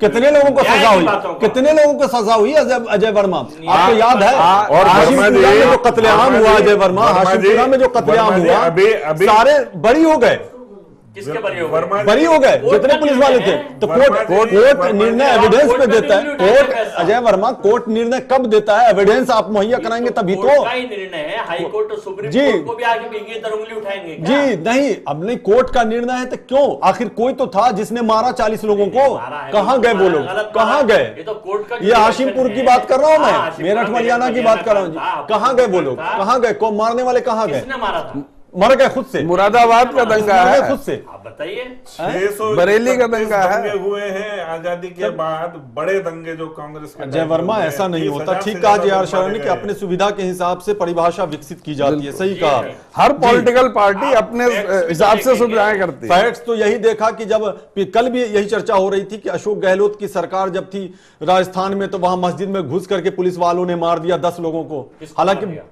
Speaker 1: कितने लोगों को
Speaker 4: न्याय
Speaker 1: सजा
Speaker 4: की
Speaker 1: हुई?
Speaker 4: बातों का।
Speaker 1: कितने लोगों को सजा हुई अजय वर्मा? आपको याद है?
Speaker 3: और
Speaker 1: हाशिमपुरा
Speaker 3: वर्मा जी,
Speaker 1: में जो कत्लेआम हुआ अजय वर्मा,
Speaker 3: वर्मा जी,
Speaker 1: हाशिमपुरा में जो कत्लेआम
Speaker 3: वर्मा जी,
Speaker 1: हुआ,
Speaker 3: अभी
Speaker 1: सारे बरी हो गए,
Speaker 4: किसके बरी हो गए?
Speaker 3: वर्मा
Speaker 1: बरी हो गए जितने पुलिस वाले थे। तो कोर्ट निर्णय एविडेंस पे देता है। कोर्ट, अजय वर्मा, कोर्ट निर्णय कब देता है? एविडेंस आप मुहैया कराएंगे तभी तो।
Speaker 4: कोर्ट का ही निर्णय है, हाई कोर्ट और सुप्रीम
Speaker 1: जी।
Speaker 4: कोर्ट को भी आगे पीछे तर उंगली उठाएंगे क्या?
Speaker 1: जी नहीं, अब नहीं, कोर्ट का निर्णय है तो क्यों? आखिर कोई तो था जिसने मारा 40 लोगों को।
Speaker 4: मारा है,
Speaker 1: कहाँ गए वो लोग?
Speaker 4: गलत
Speaker 1: कहाँ
Speaker 4: मारा।
Speaker 1: गए?
Speaker 4: ये तो कोर्ट का
Speaker 1: ये हाशिमपुर की बात कर रहा हूं
Speaker 4: हाँ,
Speaker 1: मैं,
Speaker 4: हाशिमपुरा
Speaker 1: मेरठ मलियाना की बात कर रहा हूँ। कहाँ गए वो लोग? कहाँ गए? कौन मारने वाले कहाँ गए?
Speaker 4: किसने मारा था?
Speaker 1: मर गए खुद से,
Speaker 5: मुरादाबाद का दंगा
Speaker 1: मर गए
Speaker 5: है,
Speaker 1: खुद से।
Speaker 4: आप बताइए।
Speaker 3: 631
Speaker 5: बरेली का दंगा है।
Speaker 3: दंगे हुए हैं आजादी के बाद, बड़े दंगे जो कांग्रेस के
Speaker 1: अजय वर्मा, ऐसा नहीं होता। ठीक कहा जे आर शरण ने कि अपने सुविधा के हिसाब से परिभाषा विकसित की जाती है। सही कहा।
Speaker 5: हर पॉलिटिकल पार्टी अपने हिसाब से सुविधाएं करती है।
Speaker 1: फैक्ट्स तो यही देखा कि जब कल भी यही चर्चा हो रही थी कि अशोक गहलोत की सरकार जब थी राजस्थान में, तो वहां मस्जिद में घुस करके पुलिस वालों ने मार दिया 10 लोगों को।
Speaker 4: किसको
Speaker 1: हालांकि
Speaker 4: मार दिया?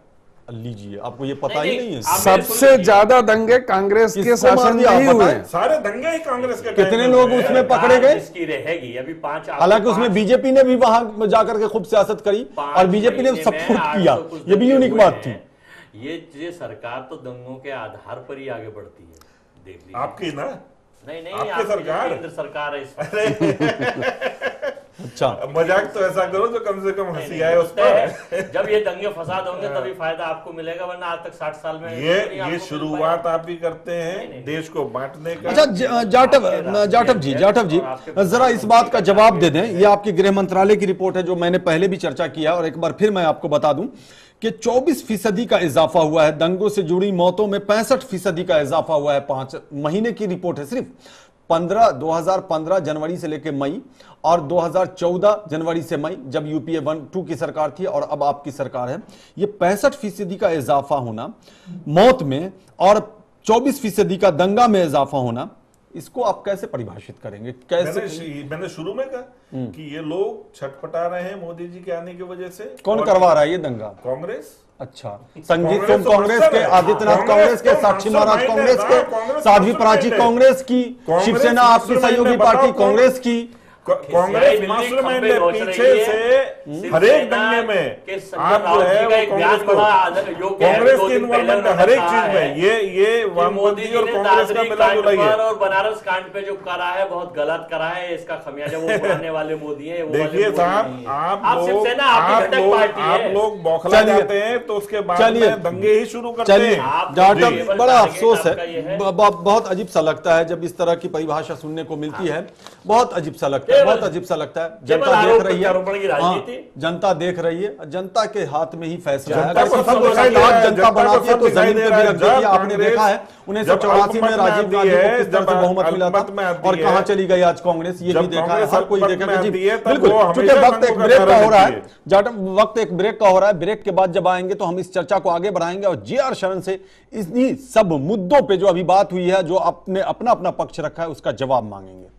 Speaker 1: लीजिए, आपको ये पता ही नहीं है।
Speaker 4: आप
Speaker 5: सबसे ज्यादा दंगे कांग्रेस के
Speaker 1: किसको मार
Speaker 5: शासन
Speaker 1: दिया,
Speaker 5: में ही
Speaker 1: आप
Speaker 5: हुए।
Speaker 1: बताएं?
Speaker 3: सारे दंगे ही कांग्रेस के
Speaker 1: कितने
Speaker 3: टाइम
Speaker 1: लोग
Speaker 3: में
Speaker 1: उसमें पकड़े गए?
Speaker 4: जिसकी रहेगी अभी 5।
Speaker 1: हालांकि उसमें बीजेपी ने भी वहां जाकर के खूब सियासत करी और बीजेपी ने सपोर्ट किया। ये भी यूनिक बात थी।
Speaker 4: ये सरकार तो दंगों के आधार पर ही आगे बढ़ती है, देख लीजिए।
Speaker 3: आपकी ना,
Speaker 4: नहीं
Speaker 3: आपकी
Speaker 4: आपकी
Speaker 3: सरकार?
Speaker 4: केंद्र सरकार है इस वक्त।
Speaker 1: अच्छा,
Speaker 3: मजाक तो ऐसा करो जो कम से कम हंसी आए उस पर।
Speaker 4: जब ये दंगे फसाद होंगे तभी फायदा आपको मिलेगा, वरना आज तक 60 साल में
Speaker 3: ये शुरुआत आप ही करते हैं देश को बांटने का।
Speaker 1: अच्छा जाटव जी जरा इस बात का जवाब दे दें। ये आपके गृह मंत्रालय की रिपोर्ट है जो मैंने पहले भी चर्चा किया, और एक बार फिर मैं आपको बता दूं कि 24% का इजाफा हुआ है, दंगों से जुड़ी मौतों में 65% का इजाफा हुआ है। 5 महीने की रिपोर्ट है, सिर्फ 2015 जनवरी से लेकर मई, और 2014 जनवरी से मई, जब यूपीए 1-2 की सरकार थी और अब आपकी सरकार है। ये 65% का इजाफा होना मौत में और 24% का दंगा में इजाफा होना, इसको आप कैसे परिभाषित करेंगे? कैसे?
Speaker 3: मैंने शुरू में कहा कि ये लोग छटपटा रहे हैं मोदी जी के आने की वजह से।
Speaker 1: कौन करवा रहा है ये दंगा?
Speaker 3: कांग्रेस।
Speaker 1: अच्छा, संगीत सोम कांग्रेस के, आदित्यनाथ कांग्रेस के, साक्षी महाराज कांग्रेस के, साध्वी प्राची कांग्रेस की, शिवसेना आपकी सहयोगी पार्टी कांग्रेस की,
Speaker 3: कांग्रेस मास्टरमाइंड है पीछे से हर एक दंगे में। आप जो है वो कांग्रेस की इन्वॉल्वमेंट है हर एक चीज में। ये वामपंथी और कांग्रेस का मिला जुला है।
Speaker 4: और बनारस कांड पे जो करा है बहुत गलत करा है, इसका खमियाजा वो उठाने वाले मोदी है।
Speaker 3: देखिए साहब, आप लोग बौखला जाते हैं तो उसके बाद में दंगे ही शुरू करते हैं।
Speaker 1: जाटव, बड़ा अफसोस है, बहुत अजीब सा लगता है जब इस तरह की परिभाषा सुनने को मिलती है। बहुत अजीब सा लगता है, बहुत अजीब सा लगता है। जनता देख रही है, जनता देख रही है, जनता के हाथ में ही फैसला है। अगर जनता बनाती है तो जमीन पे भी रख देती है। आपने देखा है 1984 में राजीव गांधी को किस तरह से बहुमत मिला था और कहां चली गई आज कांग्रेस, ये भी देखा है, हर कोई देखेगा जी। बिल्कुल, क्योंकि वक्त एक ब्रेक का हो रहा है जाटव, वक्त एक ब्रेक का हो रहा है। ब्रेक के बाद जब आएंगे तो हम इस चर्चा को आगे बढ़ाएंगे और जे आर शरण से इन्हीं सब मुद्दों पे जो अभी बात हुई है, जो आपने अपना अपना पक्ष रखा है, उसका जवाब मांगेंगे।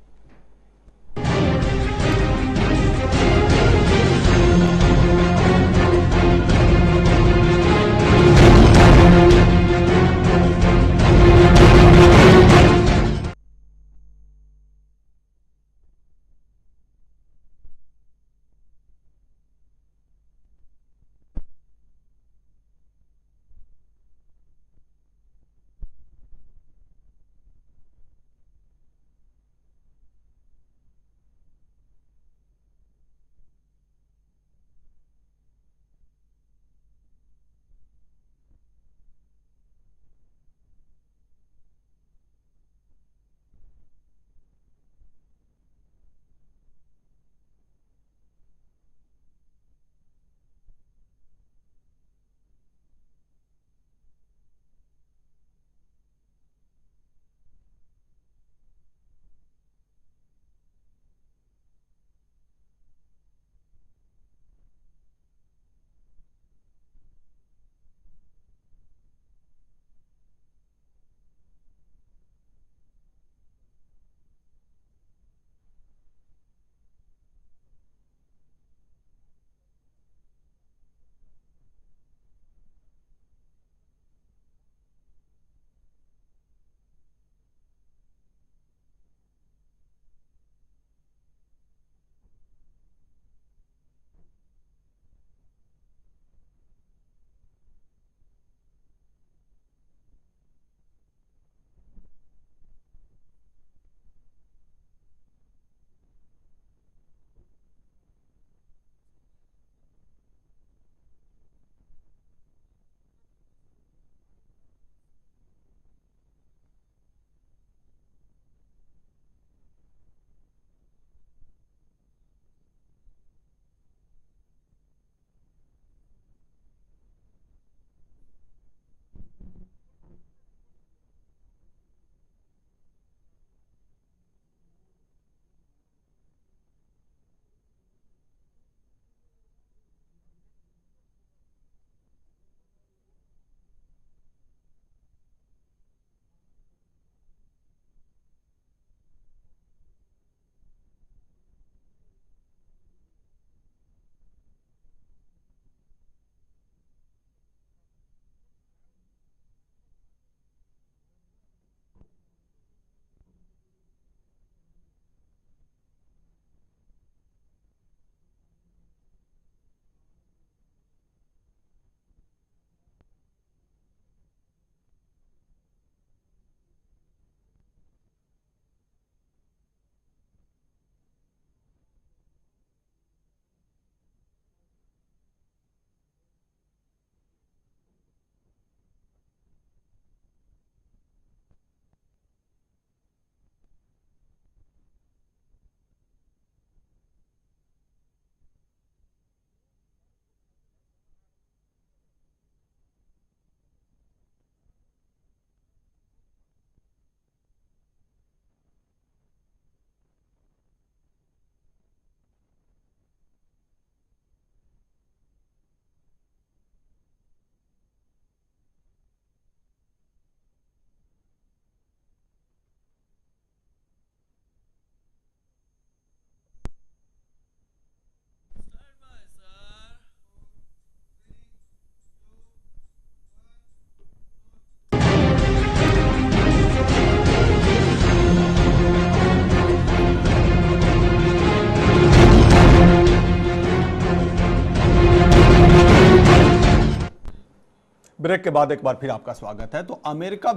Speaker 1: ब्रेक के बाद एक बार फिर आपका स्वागत है। तो अमेरिका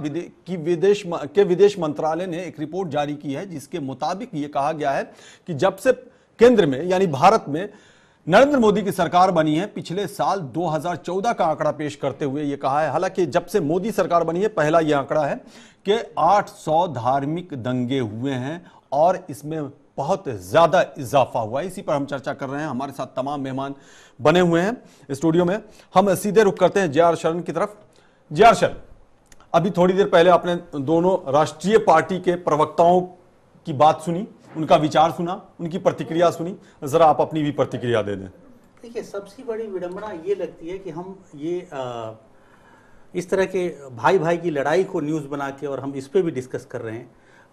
Speaker 1: विदेश मंत्रालय ने एक रिपोर्ट जारी की है जिसके मुताबिक ये कहा गया है कि जब से केंद्र में यानी भारत में नरेंद्र मोदी की सरकार बनी है, पिछले साल 2014 का आंकड़ा पेश करते हुए यह कहा है, हालांकि जब से मोदी सरकार बनी है पहला यह आंकड़ा है कि 800 धार्मिक दंगे हुए हैं और इसमें बहुत ज्यादा इजाफा हुआ है। इसी पर हम चर्चा कर रहे हैं। हमारे साथ तमाम मेहमान बने हुए हैं स्टूडियो में। हम सीधे रुख करते हैं जे.आर. शरण की तरफ। जे.आर. शरण, अभी थोड़ी देर पहले आपने दोनों राष्ट्रीय पार्टी के प्रवक्ताओं की बात सुनी, उनका विचार सुना, उनकी प्रतिक्रिया सुनी, जरा आप अपनी भी प्रतिक्रिया दे दें।
Speaker 6: देखिए, सबसे बड़ी विडंबना ये लगती है कि हम ये इस तरह के भाई भाई की लड़ाई को न्यूज़ बना के और हम इस पे भी डिस्कस कर रहे हैं,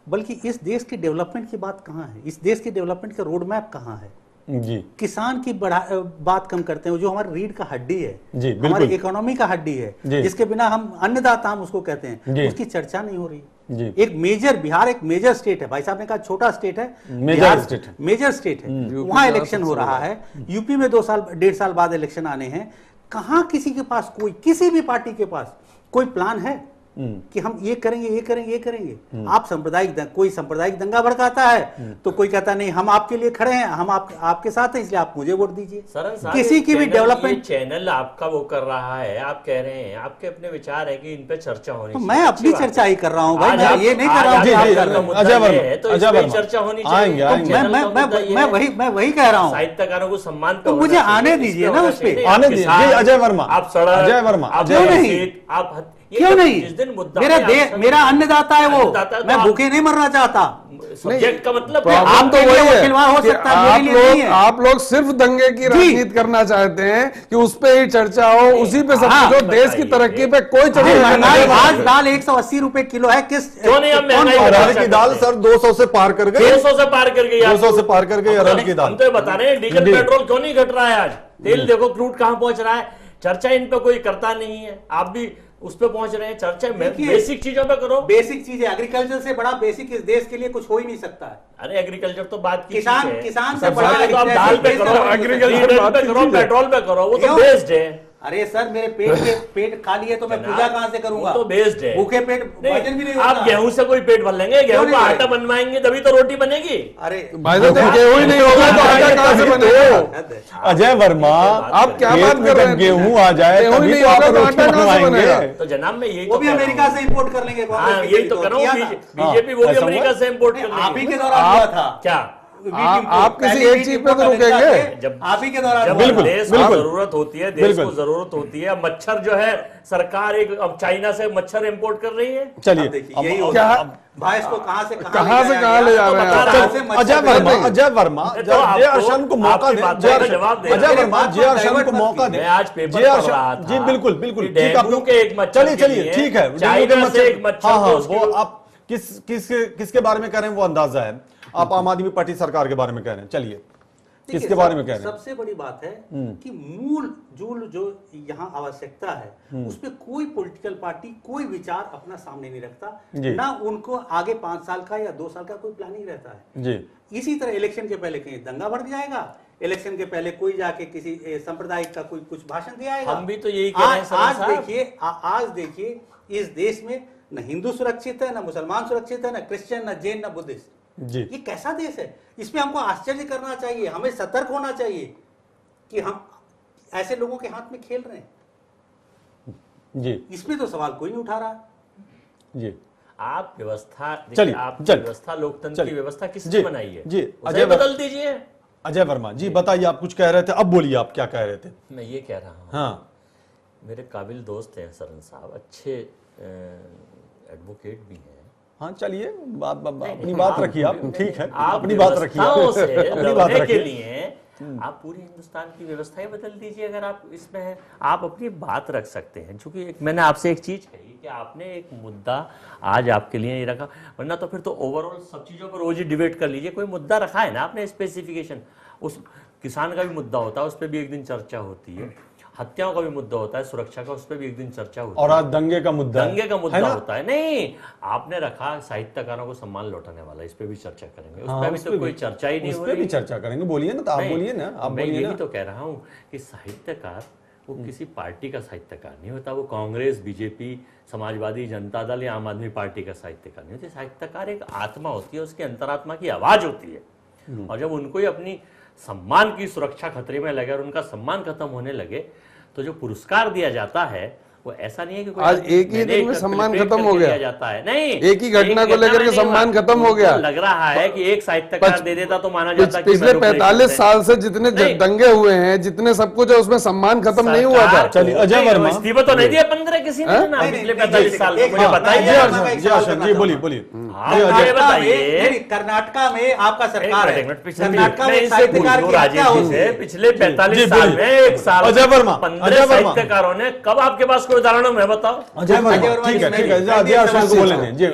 Speaker 6: बल्कि इस देश की डेवलपमेंट की बात कहाँ है? इस देश की डेवलपमेंट का रोड मैप कहाँ है?
Speaker 1: जी,
Speaker 6: किसान की बात कम करते हैं, जो हमारी रीढ़ का हड्डी है,
Speaker 1: जी,
Speaker 6: हमारी इकोनॉमी का हड्डी है, जिसके बिना हम अन्नदाता हम उसको कहते हैं, उसकी चर्चा नहीं हो रही। एक मेजर बिहार एक मेजर स्टेट है, भाई साहब ने कहा छोटा स्टेट है, मेजर स्टेट है, वहां इलेक्शन हो रहा है। यूपी में 1.5 साल बाद इलेक्शन आने हैं। कहां किसी के पास कोई, किसी भी पार्टी के पास कोई प्लान है कि हम ये करेंगे, ये करेंगे, ये करेंगे? आप कोई सांप्रदायिक दंगा भड़काता है तो कोई कहता नहीं हम आपके लिए खड़े हैं, हम आपके साथ हैं, इसलिए आप मुझे वोट दीजिए। किसी की भी डेवलपमेंट
Speaker 4: चैनल आपका वो कर रहा है, आप कह रहे हैं, आपके अपने विचार है कि इन पे चर्चा होनी चाहिए।
Speaker 6: मैं अपनी चर्चा ही कर रहा हूँ भाई, मैं ये नहीं कर रहा हूँ।
Speaker 4: चर्चा होनी चाहिए।
Speaker 6: मैं वही कह रहा हूँ,
Speaker 4: साहित्यकारों को सम्मान
Speaker 6: तो मुझे आने दीजिए ना उस पर।
Speaker 1: आने दीजिए। अजय वर्मा,
Speaker 4: आप सड़क,
Speaker 1: अजय वर्मा,
Speaker 6: क्यों नहीं?
Speaker 4: आप
Speaker 6: क्यों नहीं? मेरा अन्नदाता है वो, मैं भूखे नहीं मरना चाहता।
Speaker 4: सब्जेक्ट का मतलब
Speaker 5: आप तो वही है
Speaker 6: खिलवाड़ हो सकता है।
Speaker 5: आप लोग सिर्फ दंगे की राजनीति करना चाहते हैं कि उस पे ही चर्चा हो, उसी पे सब कुछ हो, देश की तरक्की पे कोई चर्चा नहीं।
Speaker 6: आज दाल 180 रुपए किलो है, किस
Speaker 4: क्यों नहीं?
Speaker 1: अरहर की दाल सर 200 से पार कर गई,
Speaker 4: 200 से पार कर गई,
Speaker 1: 200 से पार कर गई अरहर की दाल।
Speaker 4: हम तो बता रहे हैं डीजल पेट्रोल क्यों नहीं घट रहा है आज? तेल देखो क्रूड कहां पहुंच रहा है, चर्चा इन पे कोई करता नहीं है। आप भी उस पे पहुंच रहे हैं, चर्चा बेसिक चीजों पे करो।
Speaker 6: बेसिक चीज है, एग्रीकल्चर से बड़ा बेसिक इस देश के लिए कुछ हो ही नहीं सकता है।
Speaker 4: अरे एग्रीकल्चर तो बात की
Speaker 6: किसान से बड़ा
Speaker 4: तो आप दाल पे करो, एग्रीकल्चर पे करो, पेट्रोल पे करो, वो तो बेस्ड है।
Speaker 6: अरे सर, मेरे पेट खाली है तो मैं पूजा कहां से करूंगा?
Speaker 4: तो बेस्ड है।
Speaker 6: भूखे पेट भोजन भी नहीं होता।
Speaker 4: आप गेहूं से कोई पेट भर लेंगे? गेहूं का आटा बनवाएंगे तभी तो रोटी बनेगी।
Speaker 6: अरे
Speaker 5: भाई साहब, गेहूं ही नहीं होगा तो आटा कहां से बनेगा?
Speaker 1: अजय वर्मा,
Speaker 5: आप क्या बात कर रहे हैं?
Speaker 1: गेहूं आ जाए
Speaker 5: गेहूं
Speaker 1: तभी
Speaker 5: नहीं
Speaker 1: तो आप
Speaker 5: होगा तो
Speaker 1: रोटी
Speaker 5: आटा कहां से बनेगा?
Speaker 1: बनवाएंगे।
Speaker 4: तो जनाब में यही
Speaker 6: वो भी अमेरिका से इंपोर्ट कर लेंगे।
Speaker 4: यही तो कर रहा हूँ, बीजेपी वो भी अमेरिका से इंपोर्ट कर लेंगे।
Speaker 6: आप ही के दौरान हुआ था
Speaker 4: क्या?
Speaker 5: आप किसी एक चीज पे तो रुकेंगे?
Speaker 4: जब
Speaker 6: आप ही के दौरान
Speaker 1: बिल्कुल,
Speaker 4: देश को जरूरत होती है, देश को जरूरत होती है। मच्छर जो है, सरकार अब चाइना से मच्छर इंपोर्ट कर रही है।
Speaker 1: चलिए,
Speaker 6: यही
Speaker 5: क्या
Speaker 6: भैंस को कहां से
Speaker 5: कहां ले जा रहे हैं?
Speaker 1: अजय वर्मा, जे.आर. शरण को मौका दे। अजय वर्मा, जे.आर. शरण को मौका दे।
Speaker 4: आज पेपर पढ़ रहा था।
Speaker 1: जी बिल्कुल, ठीक है।
Speaker 4: डेंगू के एक मच्छर,
Speaker 1: चलिए ठीक है,
Speaker 4: चाइना से एक मच्छर,
Speaker 1: वो आप किसके बारे में कह रहे हैं वो अंदाजा है। आप आम आदमी पार्टी सरकार के बारे में कह रहे हैं, चलिए किसके बारे में कह रहे हैं?
Speaker 6: सबसे बड़ी बात है कि मूल जो यहाँ आवश्यकता है उस पर कोई पॉलिटिकल पार्टी कोई विचार अपना सामने नहीं रखता, ना उनको आगे 5 साल का या 2 साल का कोई प्लानिंग रहता है
Speaker 1: जी।
Speaker 6: इसी तरह इलेक्शन के पहले कहीं दंगा बढ़ जाएगा, इलेक्शन के पहले कोई जाके किसी सांप्रदायिक का कोई कुछ भाषण दिया जाएगा।
Speaker 4: हम भी तो यही कह रहे हैं।
Speaker 6: आज देखिए इस देश में न हिंदू सुरक्षित है, न मुसलमान सुरक्षित है, न क्रिश्चियन, न जैन, न बुद्धिस्ट।
Speaker 1: जी,
Speaker 6: ये कैसा देश है? इसमें हमको आश्चर्य करना चाहिए, हमें सतर्क होना चाहिए कि हम ऐसे लोगों के हाथ में खेल रहे हैं।
Speaker 1: जी,
Speaker 6: इसमें तो सवाल कोई नहीं उठा रहा।
Speaker 1: जी,
Speaker 4: आप व्यवस्था,
Speaker 1: चलिए,
Speaker 4: आप व्यवस्था, लोकतंत्र की व्यवस्था किसने बनाई है?
Speaker 1: जी,
Speaker 4: अजय बदल दीजिए।
Speaker 1: अजय वर्मा जी बताइए, आप कुछ कह रहे थे, अब बोलिए आप क्या कह रहे थे?
Speaker 4: मैं ये कह रहा हूँ,
Speaker 1: हाँ,
Speaker 4: मेरे काबिल दोस्त हैं शरण साहब, अच्छे एडवोकेट भी हैं।
Speaker 1: हाँ चलिए, अपनी बात रखिए आप, ठीक है,
Speaker 4: आप
Speaker 1: अपनी बात रखिए,
Speaker 4: अपनी बात रखिए के लिए आप पूरी हिंदुस्तान की व्यवस्था ही बदल दीजिए। अगर आप इसमें हैं, आप अपनी बात रख सकते हैं। क्योंकि मैंने आपसे एक चीज कही कि आपने एक मुद्दा आज आपके लिए नहीं रखा, वरना तो फिर तो ओवरऑल सब चीजों पर रोज ही डिबेट कर लीजिए। कोई मुद्दा रखा है ना आपने, स्पेसिफिकेशन। उस किसान का भी मुद्दा होता है, उस पर भी एक दिन चर्चा होती है। हत्याओं का भी मुद्दा होता है, सुरक्षा का, उस पर भी एक दिन चर्चा होती है।
Speaker 1: और आज दंगे का मुद्दा
Speaker 4: होता है। नहीं, आपने रखा साहित्यकारों को सम्मान लौटाने वाला, इस पे भी चर्चा करेंगे। उस पर भी तो कोई चर्चा ही नहीं हो रही।
Speaker 1: भी चर्चा करेंगे, बोलिए ना, तो आप बोलिए ना।
Speaker 4: मैं यही तो कह रहा हूँ कि साहित्यकार वो किसी पार्टी का साहित्यकार नहीं होता, वो कांग्रेस, बीजेपी, समाजवादी, जनता दल या आम आदमी पार्टी का साहित्यकार नहीं होता। साहित्यकार एक आत्मा होती है, उसकी अंतरात्मा की आवाज होती है। और जब उनको ही अपनी सम्मान की सुरक्षा खतरे में लगे और उनका सम्मान खत्म होने लगे, तो जो पुरस्कार दिया जाता है वो ऐसा नहीं है कि
Speaker 5: आज एक ही दिन में सम्मान खत्म हो गया
Speaker 4: जाता है, नहीं,
Speaker 5: एक ही घटना को लेकर के सम्मान खत्म हो गया।
Speaker 4: लग रहा है कि एक साहित्यकार दे देता तो माना जाता कि
Speaker 5: पिछले 45 साल से जितने दंगे हुए हैं, जितने सब कुछ है, उसमें सम्मान खत्म नहीं हुआ था।
Speaker 1: चलिए अजय वर्मा,
Speaker 4: इस्तीफा तो नहीं दिया 15 किसी ने ना पिछले 45 साल में, मुझे बताइए।
Speaker 1: जी बोलिए बोलिए।
Speaker 6: बताइए, कर्नाटका में आपका सरकार है, कर्नाटका में साहित्यकार की हत्या हुई है।
Speaker 4: पिछले 45 साल में एक साल
Speaker 1: अजय वर्मा,
Speaker 4: 15 साहित्यकारों ने, कब आपके पास कोई उदाहरण हो, मैं बताओ।
Speaker 1: अजय वर्मा ठीक है, ठीक है, जय आशा को बोलने दें। जी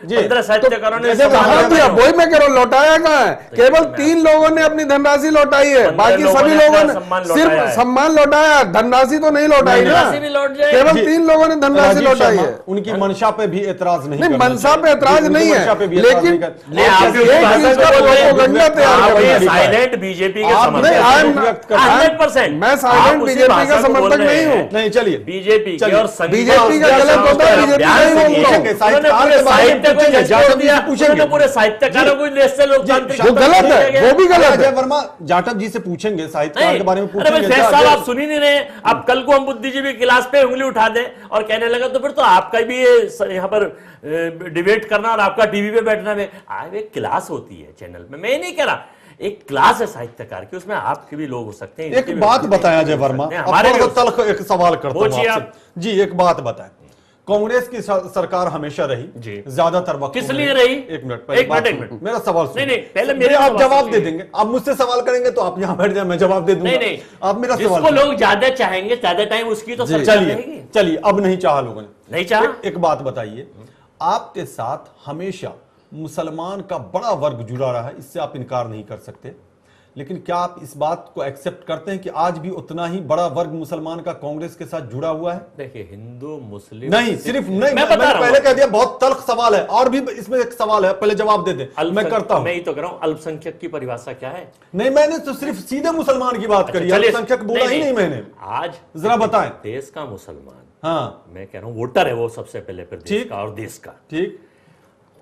Speaker 1: जी
Speaker 4: 15 साहित्यकारों ने
Speaker 5: कहाँ दिया? वही मैं कह रहा हूँ, लौटाया कहाँ है? केवल 3 लोगों ने अपनी धनराशि लौटाई है, बाकी सभी लोगों ने सिर्फ सम्मान लौटाया, धनराशि तो नहीं लौटाई ना। केवल 3 लोगों ने धनराशि लौटाई है।
Speaker 1: उनकी मंशा पे भी एतराज नहीं,
Speaker 5: मंशा पे एतराज नहीं है, लेकिन
Speaker 4: साइलेंट बीजेपी के
Speaker 5: मैं साइलेंट बीजेपी का समर्थक नहीं हूँ।
Speaker 1: नहीं चलिए
Speaker 4: बीजेपी और
Speaker 5: बीजेपी का गलत होता है, बीजेपी
Speaker 4: पूछेंगे पूरे साहित्यकारों को लोकतांत्रिक,
Speaker 5: वो गलत है, वो भी गलत है।
Speaker 1: अजय वर्मा जाटव जी से पूछेंगे, साहित्यकार के बारे में पूछेंगे।
Speaker 4: साहब आप सुन ही नहीं रहे, अब कल को हम बुद्धिजीवी क्लास पे उंगली उठा दें और कहने लगा तो फिर तो आपका भी यहाँ पर डिबेट करना और आपका टीवी पे बैठना में एक क्लास होती है चैनल में, मैं नहीं कह रहा, एक क्लास है साहित्यकार की, उसमें आपके भी लोग हो सकते हैं।
Speaker 1: एक बात बताया अजय वर्मा,
Speaker 4: हमारे
Speaker 1: तल्ख एक सवाल करता हूं आपसे। जी एक बात बताएं, कांग्रेस की सरकार हमेशा रही, ज्यादातर वक्त
Speaker 4: किस लिए रही?
Speaker 1: एक मिनट
Speaker 4: मेरा
Speaker 1: सवाल
Speaker 4: नहीं, पहले मेरे
Speaker 1: आप जवाब दे देंगे। आप मुझसे सवाल करेंगे तो आप यहाँ बैठ जाए, मैं जवाब दे दूंगा।
Speaker 4: नहीं,
Speaker 1: आप मेरा
Speaker 4: जिसको
Speaker 1: सवाल
Speaker 4: लोग ज्यादा चाहेंगे, ज्यादा टाइम उसकी तो सरकार रहेगी।
Speaker 1: चलिए अब नहीं चाहा लोगों ने,
Speaker 4: नहीं चाहा।
Speaker 1: एक बात बताइए, आपके साथ हमेशा मुसलमान का बड़ा वर्ग जुड़ा रहा है, इससे आप इनकार नहीं कर सकते, लेकिन क्या आप इस बात को एक्सेप्ट करते हैं कि आज भी उतना ही बड़ा वर्ग मुसलमान का कांग्रेस के साथ जुड़ा हुआ है?
Speaker 4: देखिए, हिंदू मुस्लिम
Speaker 1: नहीं, सिर्फ नहीं, मैं पहले कह दिया, बहुत तल्ख सवाल है, और भी इसमें एक सवाल है, पहले जवाब दे दे। मैं करता हूं,
Speaker 4: मैं ही तो कह रहा हूं, अल्पसंख्यक की परिभाषा क्या है?
Speaker 1: नहीं, मैंने तो सिर्फ सीधे मुसलमान की बात करी, अल्पसंख्यक बोला ही नहीं मैंने।
Speaker 4: आज
Speaker 1: जरा बताएं।
Speaker 4: देश का मुसलमान,
Speaker 1: हाँ
Speaker 4: मैं कह रहा हूं वोटर है वो सबसे पहले, फिर देश का और देश का,
Speaker 1: ठीक,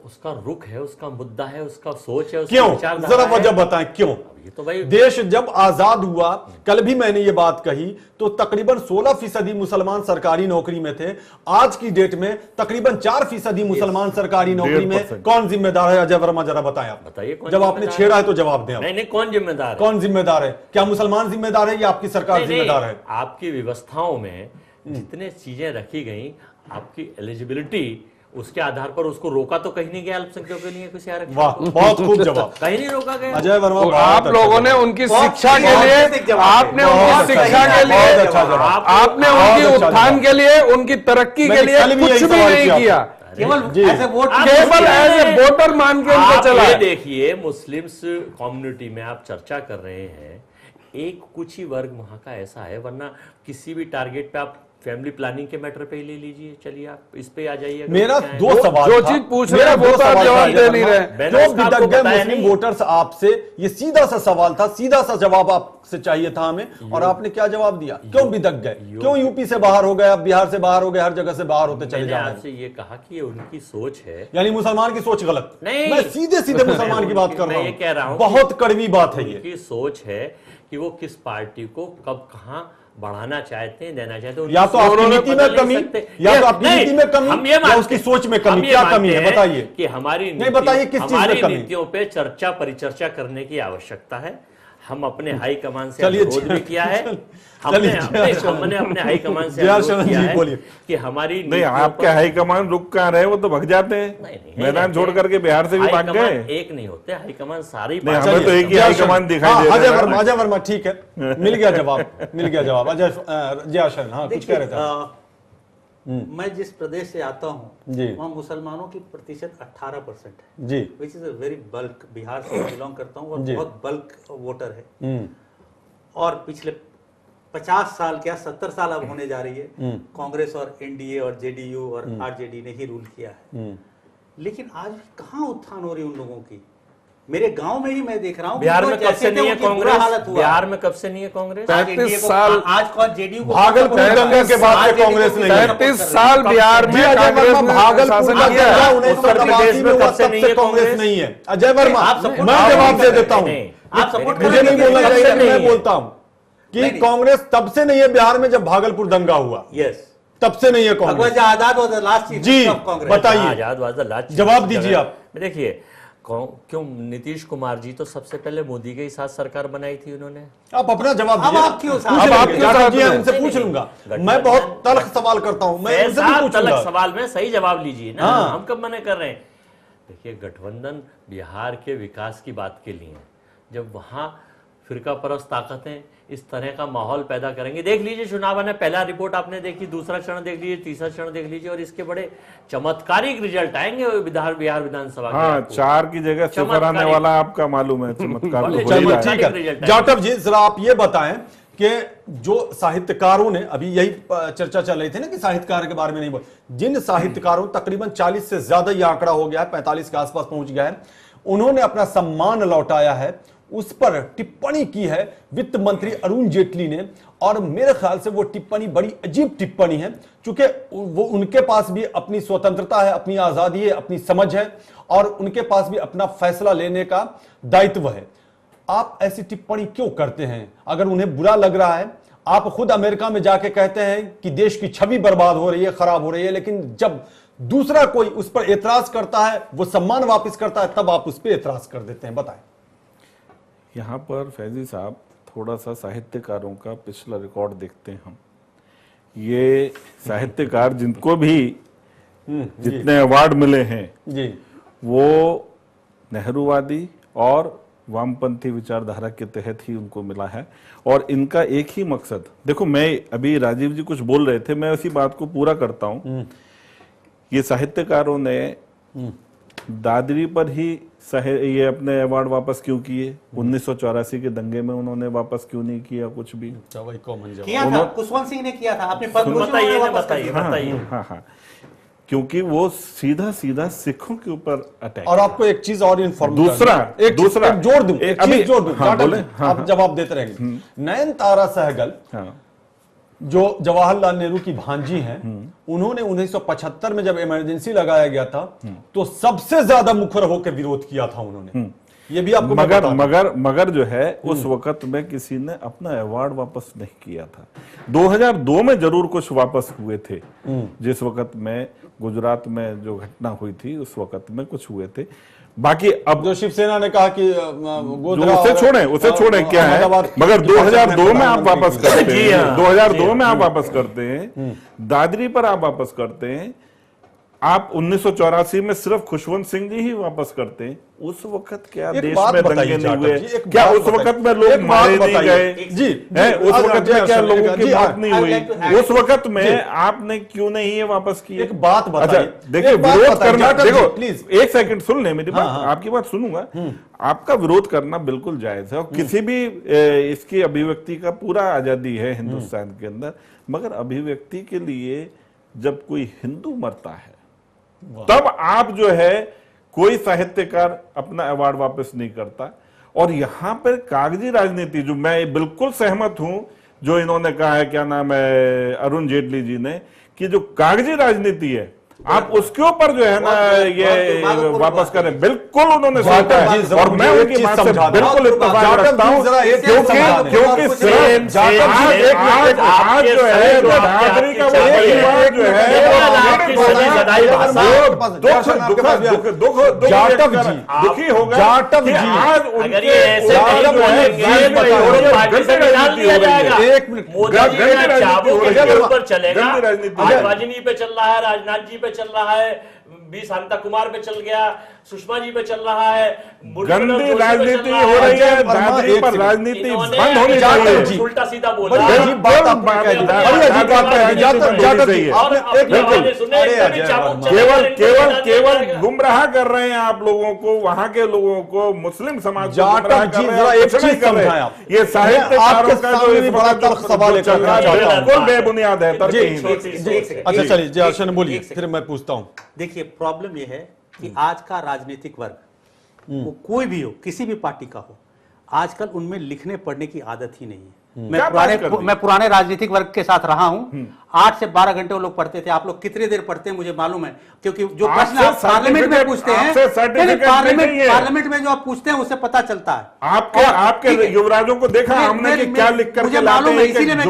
Speaker 4: उसका रुख है, उसका मुद्दा है, उसका सोच है,
Speaker 1: क्यों? जरा वजह बताएं क्यों?
Speaker 4: ये तो भाई
Speaker 1: देश जब आजाद हुआ, कल भी मैंने ये बात कही, तो तकरीबन 16% मुसलमान सरकारी नौकरी में थे। आज की डेट में तकरीबन 4% मुसलमान सरकारी नौकरी में। कौन जिम्मेदार है? अजय वर्मा जरा बताएं आप।
Speaker 4: बताइए,
Speaker 1: जब आपने छेड़ा है तो जवाब दें।
Speaker 4: नहीं, कौन जिम्मेदार है?
Speaker 1: कौन जिम्मेदार है? क्या मुसलमान जिम्मेदार है या आपकी सरकार जिम्मेदार है?
Speaker 4: आपकी व्यवस्थाओं में जितने चीजें रखी गई, आपकी एलिजिबिलिटी, उसके आधार पर उसको रोका तो कहीं नहीं गया अल्पसंख्यकों के लिए कुछ यार।
Speaker 1: वाह, बहुत खूब जवाब।
Speaker 4: कहीं नहीं रोका गया।
Speaker 1: अजय वर्मा,
Speaker 5: आप लोगों ने उनकी शिक्षा के लिए, आपने उनकी शिक्षा के लिए, आपने उनकी उत्थान के लिए, उनकी तरक्की के लिए कुछ भी नहीं किया, केवल एज ए वोटर मान के उनको चला।
Speaker 4: देखिए, मुस्लिम्स कम्युनिटी में आप चर्चा कर रहे हैं, एक कुछ ही वर्ग वहां का ऐसा है, वरना किसी भी टारगेट पे आप फैमिली प्लानिंग के मैटर पे ही ले लीजिए। चलिए आप इस पे आ जाइए।
Speaker 1: मेरा दो सवाल,
Speaker 5: जो चीज पूछ रहे हैं वो तो आप जवाब दे नहीं रहे।
Speaker 1: जो बिदक गए मुस्लिम वोटर्स आपसे, ये सीधा सा सवाल था, सीधा सा जवाब आपसे चाहिए था हमें, और आपने क्या जवाब दिया? क्यों बिदक गए? क्यों यूपी से बाहर हो गए, अब बिहार से बाहर हो गए, हर जगह से बाहर होते चले जा रहे हैं?
Speaker 4: आपसे ये कहा कि ये उनकी सोच है,
Speaker 1: यानी मुसलमान की सोच गलत
Speaker 4: नहीं,
Speaker 1: मैं सीधे सीधे मुसलमान की बात कर रहा हूं।
Speaker 4: ये कह रहा हूं,
Speaker 1: बहुत कड़वी बात है ये।
Speaker 4: उनकी सोच है कि वो किस पार्टी को कब कहां बढ़ाना चाहते हैं, देना चाहते हैं।
Speaker 1: या तो आपकी नीति में कमी, या तो आपकी नीति में कमी, या उसकी सोच में कमी। क्या कमी है बताइए?
Speaker 4: कि हमारी
Speaker 1: नहीं बताइए किस चीज में कमी?
Speaker 4: नीतियों पे चर्चा परिचर्चा करने की आवश्यकता है। हम अपने हाई कमान से अनुरोध भी किया है, हमने अपने हाई कमान से अनुरोध किया है कि हमारी
Speaker 3: नहीं, आपके हाई कमान रुक कहाँ रहे, वो तो भग जाते हैं, मैदान छोड़ करके बिहार से भी भाग गए।
Speaker 4: एक नहीं होते हाई कमान, सारी
Speaker 3: हमें तो एक ही हाई कमान दिखाई दे रहा है।
Speaker 1: अजय वर्मा ठीक है, मिल गया जवाब, मिल गया जवाब। अजय आशरण, हाँ कुछ कह रहे थे।
Speaker 6: मैं जिस प्रदेश से आता हूँ वहाँ मुसलमानों की प्रतिशत 18% है
Speaker 1: जी,
Speaker 6: which is a very bulk. Bihar से बिलोंग करता हूँ और बहुत बल्क वोटर है। और पिछले 50 साल क्या 70 साल अब होने जा रही है, कांग्रेस और एनडीए और जेडीयू और आरजेडी ने ही रूल किया है। लेकिन आज कहाँ उत्थान हो रही उन लोगों की? मेरे गांव में ही मैं देख रहा हूँ
Speaker 4: बिहार में कब से नहीं है कांग्रेस?
Speaker 6: हालत हुआ।
Speaker 4: बिहार में कब से नहीं है कांग्रेस?
Speaker 5: 35 साल
Speaker 6: आज कौन जेडीयू को
Speaker 1: भागलपुर दंगा के बाद से कांग्रेस नहीं है।
Speaker 5: 35 साल बिहार में कांग्रेस ने
Speaker 1: भागलपुर
Speaker 5: शासन किया है।
Speaker 4: उत्तर प्रदेश में कब से नहीं है
Speaker 1: कांग्रेस नहीं है। अजय वर्मा,
Speaker 6: आप support
Speaker 1: मैं जवाब दे देता हूँ,
Speaker 6: आप सपोर्ट
Speaker 1: मुझे नहीं बोलना चाहिए, मैं बोलता हूँ कि
Speaker 6: नहीं।
Speaker 1: कांग्रेस तब से नहीं है बिहार में जब भागलपुर दंगा हुआ,
Speaker 6: यस
Speaker 1: तब से नहीं है Congress.
Speaker 6: Azad was the last chief
Speaker 1: जी,
Speaker 6: ऑफ कांग्रेस।
Speaker 1: बताइए।
Speaker 4: Azad was the last.
Speaker 1: जवाब दीजिए आप।
Speaker 4: देखिए क्यों नीतीश कुमार जी तो सबसे पहले मोदी के ही साथ सरकार बनाई थी उन्होंने।
Speaker 1: आप अपना जवाब
Speaker 6: अब
Speaker 1: दीजिए।
Speaker 6: आप क्यों
Speaker 1: पूछ
Speaker 6: अब
Speaker 1: लेंगे।
Speaker 6: आप क्यों
Speaker 1: जाटव जी,
Speaker 5: साथ
Speaker 1: मैं
Speaker 5: में?
Speaker 1: उनसे पूछ लूंगा।
Speaker 4: गठबंधन-
Speaker 1: मैं बहुत तल्ख सवाल करता हूं, मैं उनसे भी
Speaker 4: तलक
Speaker 1: पूछूंगा।
Speaker 4: सवाल में सही जवाब लीजिए ना।
Speaker 1: हाँ।
Speaker 4: हम कब मना कर रहे हैं? देखिए गठबंधन बिहार के विकास की बात के लिए, जब वहां फिरका परस्त ताकतें इस तरह का माहौल पैदा करेंगे। देख लीजिए चुनाव ने पहला रिपोर्ट आपने देखी, दूसरा चरण देख लीजिए, तीसरा चरण देख लीजिए, और इसके बड़े चमत्कारिक रिजल्ट आएंगे बिहार विधानसभा के।
Speaker 3: हाँ,
Speaker 4: आपको
Speaker 3: 4 की जगह सिफर आने वाला आपका मालूम है, चमत्कार तो हो ही
Speaker 1: चलिए
Speaker 3: रहा है।
Speaker 1: ठीक है।
Speaker 4: रिजल्ट
Speaker 1: जाटव जी, जरा आप ये बताएं कि जो साहित्यकारों ने, अभी यही चर्चा चल रही थी ना कि साहित्यकार के बारे में नहीं बोल, जिन साहित्यकारों, तकरीबन 40 से ज्यादा ये आंकड़ा हो गया है, 45 के आसपास पहुंच गया है, उन्होंने अपना सम्मान लौटाया है, उस पर टिप्पणी की है वित्त मंत्री अरुण जेटली ने। और मेरे ख्याल से वो टिप्पणी बड़ी अजीब टिप्पणी है, क्योंकि वो उनके पास भी अपनी स्वतंत्रता है, अपनी आजादी है, अपनी समझ है, और उनके पास भी अपना फैसला लेने का दायित्व है। आप ऐसी टिप्पणी क्यों करते हैं? अगर उन्हें बुरा लग रहा है, आप खुद अमेरिका में जाके कहते हैं कि देश की छवि बर्बाद हो रही है, खराब हो रही है, लेकिन जब दूसरा कोई उस पर एतराज करता है, वो सम्मान वापस करता है, तब आप उस पर एतराज कर देते हैं। बताएं।
Speaker 3: यहाँ पर फैजी साहब थोड़ा सा साहित्यकारों का पिछला रिकॉर्ड देखते हैं हम। ये साहित्यकार जिनको भी जितने अवार्ड मिले हैं
Speaker 1: जी,
Speaker 3: वो नेहरूवादी और वामपंथी विचारधारा के तहत ही उनको मिला है। और इनका एक ही मकसद, देखो मैं अभी राजीव जी कुछ बोल रहे थे, मैं उसी बात को पूरा करता हूं। ये साहित्यकारों ने दादरी पर ही ये अपने अवार्ड वापस क्यों किए? 1984 के दंगे में उन्होंने वापस क्यों नहीं किया कुछ भी?
Speaker 1: वही कॉमन जवाब।
Speaker 6: किया था, कुशवंत सिंह ने किया था, अपने पद्म भूषण
Speaker 4: बताइए
Speaker 6: उन्होंने
Speaker 4: ना,
Speaker 6: वापस कर
Speaker 4: बताइए
Speaker 6: दिया।
Speaker 4: बताइए।
Speaker 3: हाँ, क्योंकि वो सीधा सीधा सिखों के ऊपर अटैक।
Speaker 1: और आपको एक चीज और इन्फॉर्म
Speaker 3: दूसरा
Speaker 1: जोड़ दूं, एक चीज जोड़ दूं।
Speaker 3: हाँ,
Speaker 1: जाटव
Speaker 3: बोले,
Speaker 1: जी,
Speaker 3: हाँ,
Speaker 1: आप जवाब देते रहेंगे। नयनतारा सहगल,
Speaker 3: हाँ,
Speaker 1: जो जवाहरलाल नेहरू की भांजी हैं, उन्होंने 1975 में जब इमरजेंसी लगाया गया था, तो सबसे ज्यादा मुखर होकर विरोध किया था उन्होंने। ये भी आपको
Speaker 3: मगर जो है उस वक्त में किसी ने अपना अवार्ड वापस नहीं किया था। 2002 में जरूर कुछ वापस हुए थे, जिस वक्त में गुजरात में जो घटना हुई थी उस वक्त में कुछ हुए थे। बाकी अब
Speaker 1: जो शिवसेना ने कहा कि
Speaker 3: उसे छोड़े क्या है, मगर 2002 में आप वापस करते हैं, 2002 में आप वापस करते हैं, दादरी पर आप वापस करते हैं, आप 1984 में सिर्फ खुशवंत सिंह जी ही वापस करते हैं। उस वक्त क्या देश में दंगे नहीं हुए? क्या उस वक्त में लोग मारे नहीं गए?
Speaker 1: जी,
Speaker 3: उस वक्त में क्या लोगों की मौत नहीं हुई? उस वक्त में
Speaker 1: जी,
Speaker 3: आपने क्यों नहीं ये वापस किए?
Speaker 1: एक बात बताइए।
Speaker 3: अच्छा देखिए, विरोध करना, देखो
Speaker 1: प्लीज
Speaker 3: एक सेकंड सुन ले मेरी बात, आपकी बात सुनूंगा। आपका विरोध करना बिल्कुल जायज है, और किसी भी इसकी अभिव्यक्ति का पूरा आजादी है हिंदुस्तान के अंदर। मगर अभिव्यक्ति के लिए जब कोई हिंदू मरता है, तब आप जो है कोई साहित्यकार अपना अवार्ड वापस नहीं करता। और यहां पर कागजी राजनीति, जो मैं बिल्कुल सहमत हूं जो इन्होंने कहा है, क्या नाम है, अरुण जेटली जी ने, कि जो कागजी राजनीति है आप उसके ऊपर जो है ना ये वापस करें, बिल्कुल उन्होंने सोचा है। और मैं उनकी बात से बिल्कुल इत्तेफाक रखता हूं, क्योंकि सिर्फ आज जो है दादरी का वो परिवार जो है दुखी होगा।
Speaker 1: जाटव जी,
Speaker 3: आज
Speaker 4: अगर ये ऐसे नहीं बोलेंगे, पार्टी से निकाल दिया जाएगा।
Speaker 1: एक मिनट,
Speaker 4: मोदी जी का चाबुक के ऊपर चलेगा, आज वाजपेयी पे चल रहा है, राजनाथ जी पे चल रहा है, बी शांता कुमार पे चल गया, सुषमा जी पे चल रहा है,
Speaker 3: गंदी राजनीति हो रही है, दादरी पर राजनीति बंद होनी चाहिए।
Speaker 4: उल्टा सीधा बोला।
Speaker 3: केवल गुमराह कर रहे हैं आप लोगों को, वहां के लोगों को, मुस्लिम समाज को गुमराह कर रहे हैं। एक चीज कर रहे हैं, ये साहित्यकारों का जो इस बड़ा तर्क सवाल चल रहा है बिल्कुल बेबुनियाद है, तर्कहीन।
Speaker 1: अच्छा चलिए जी, बोलिए, फिर मैं पूछता हूं।
Speaker 6: देखिए प्रॉब्लम यह है कि आज का राजनीतिक वर्ग वो कोई भी हो, किसी भी पार्टी का हो, आजकल उनमें लिखने पढ़ने की आदत ही नहीं है। मैं पुराने राजनीतिक वर्ग के साथ रहा हूं, 8 से 12 घंटे वो लोग पढ़ते थे। आप लोग कितनी देर पढ़ते हैं मुझे मालूम है, क्योंकि जो प्रश्न आप पार्लियामेंट में पूछते हैं, पार्लियामेंट में जो आप पूछते हैं उससे पता चलता है।
Speaker 3: आपके युवराजों को देखा हमने कि क्या लिख कर
Speaker 6: मुझे मालूम है, इसीलिए मैं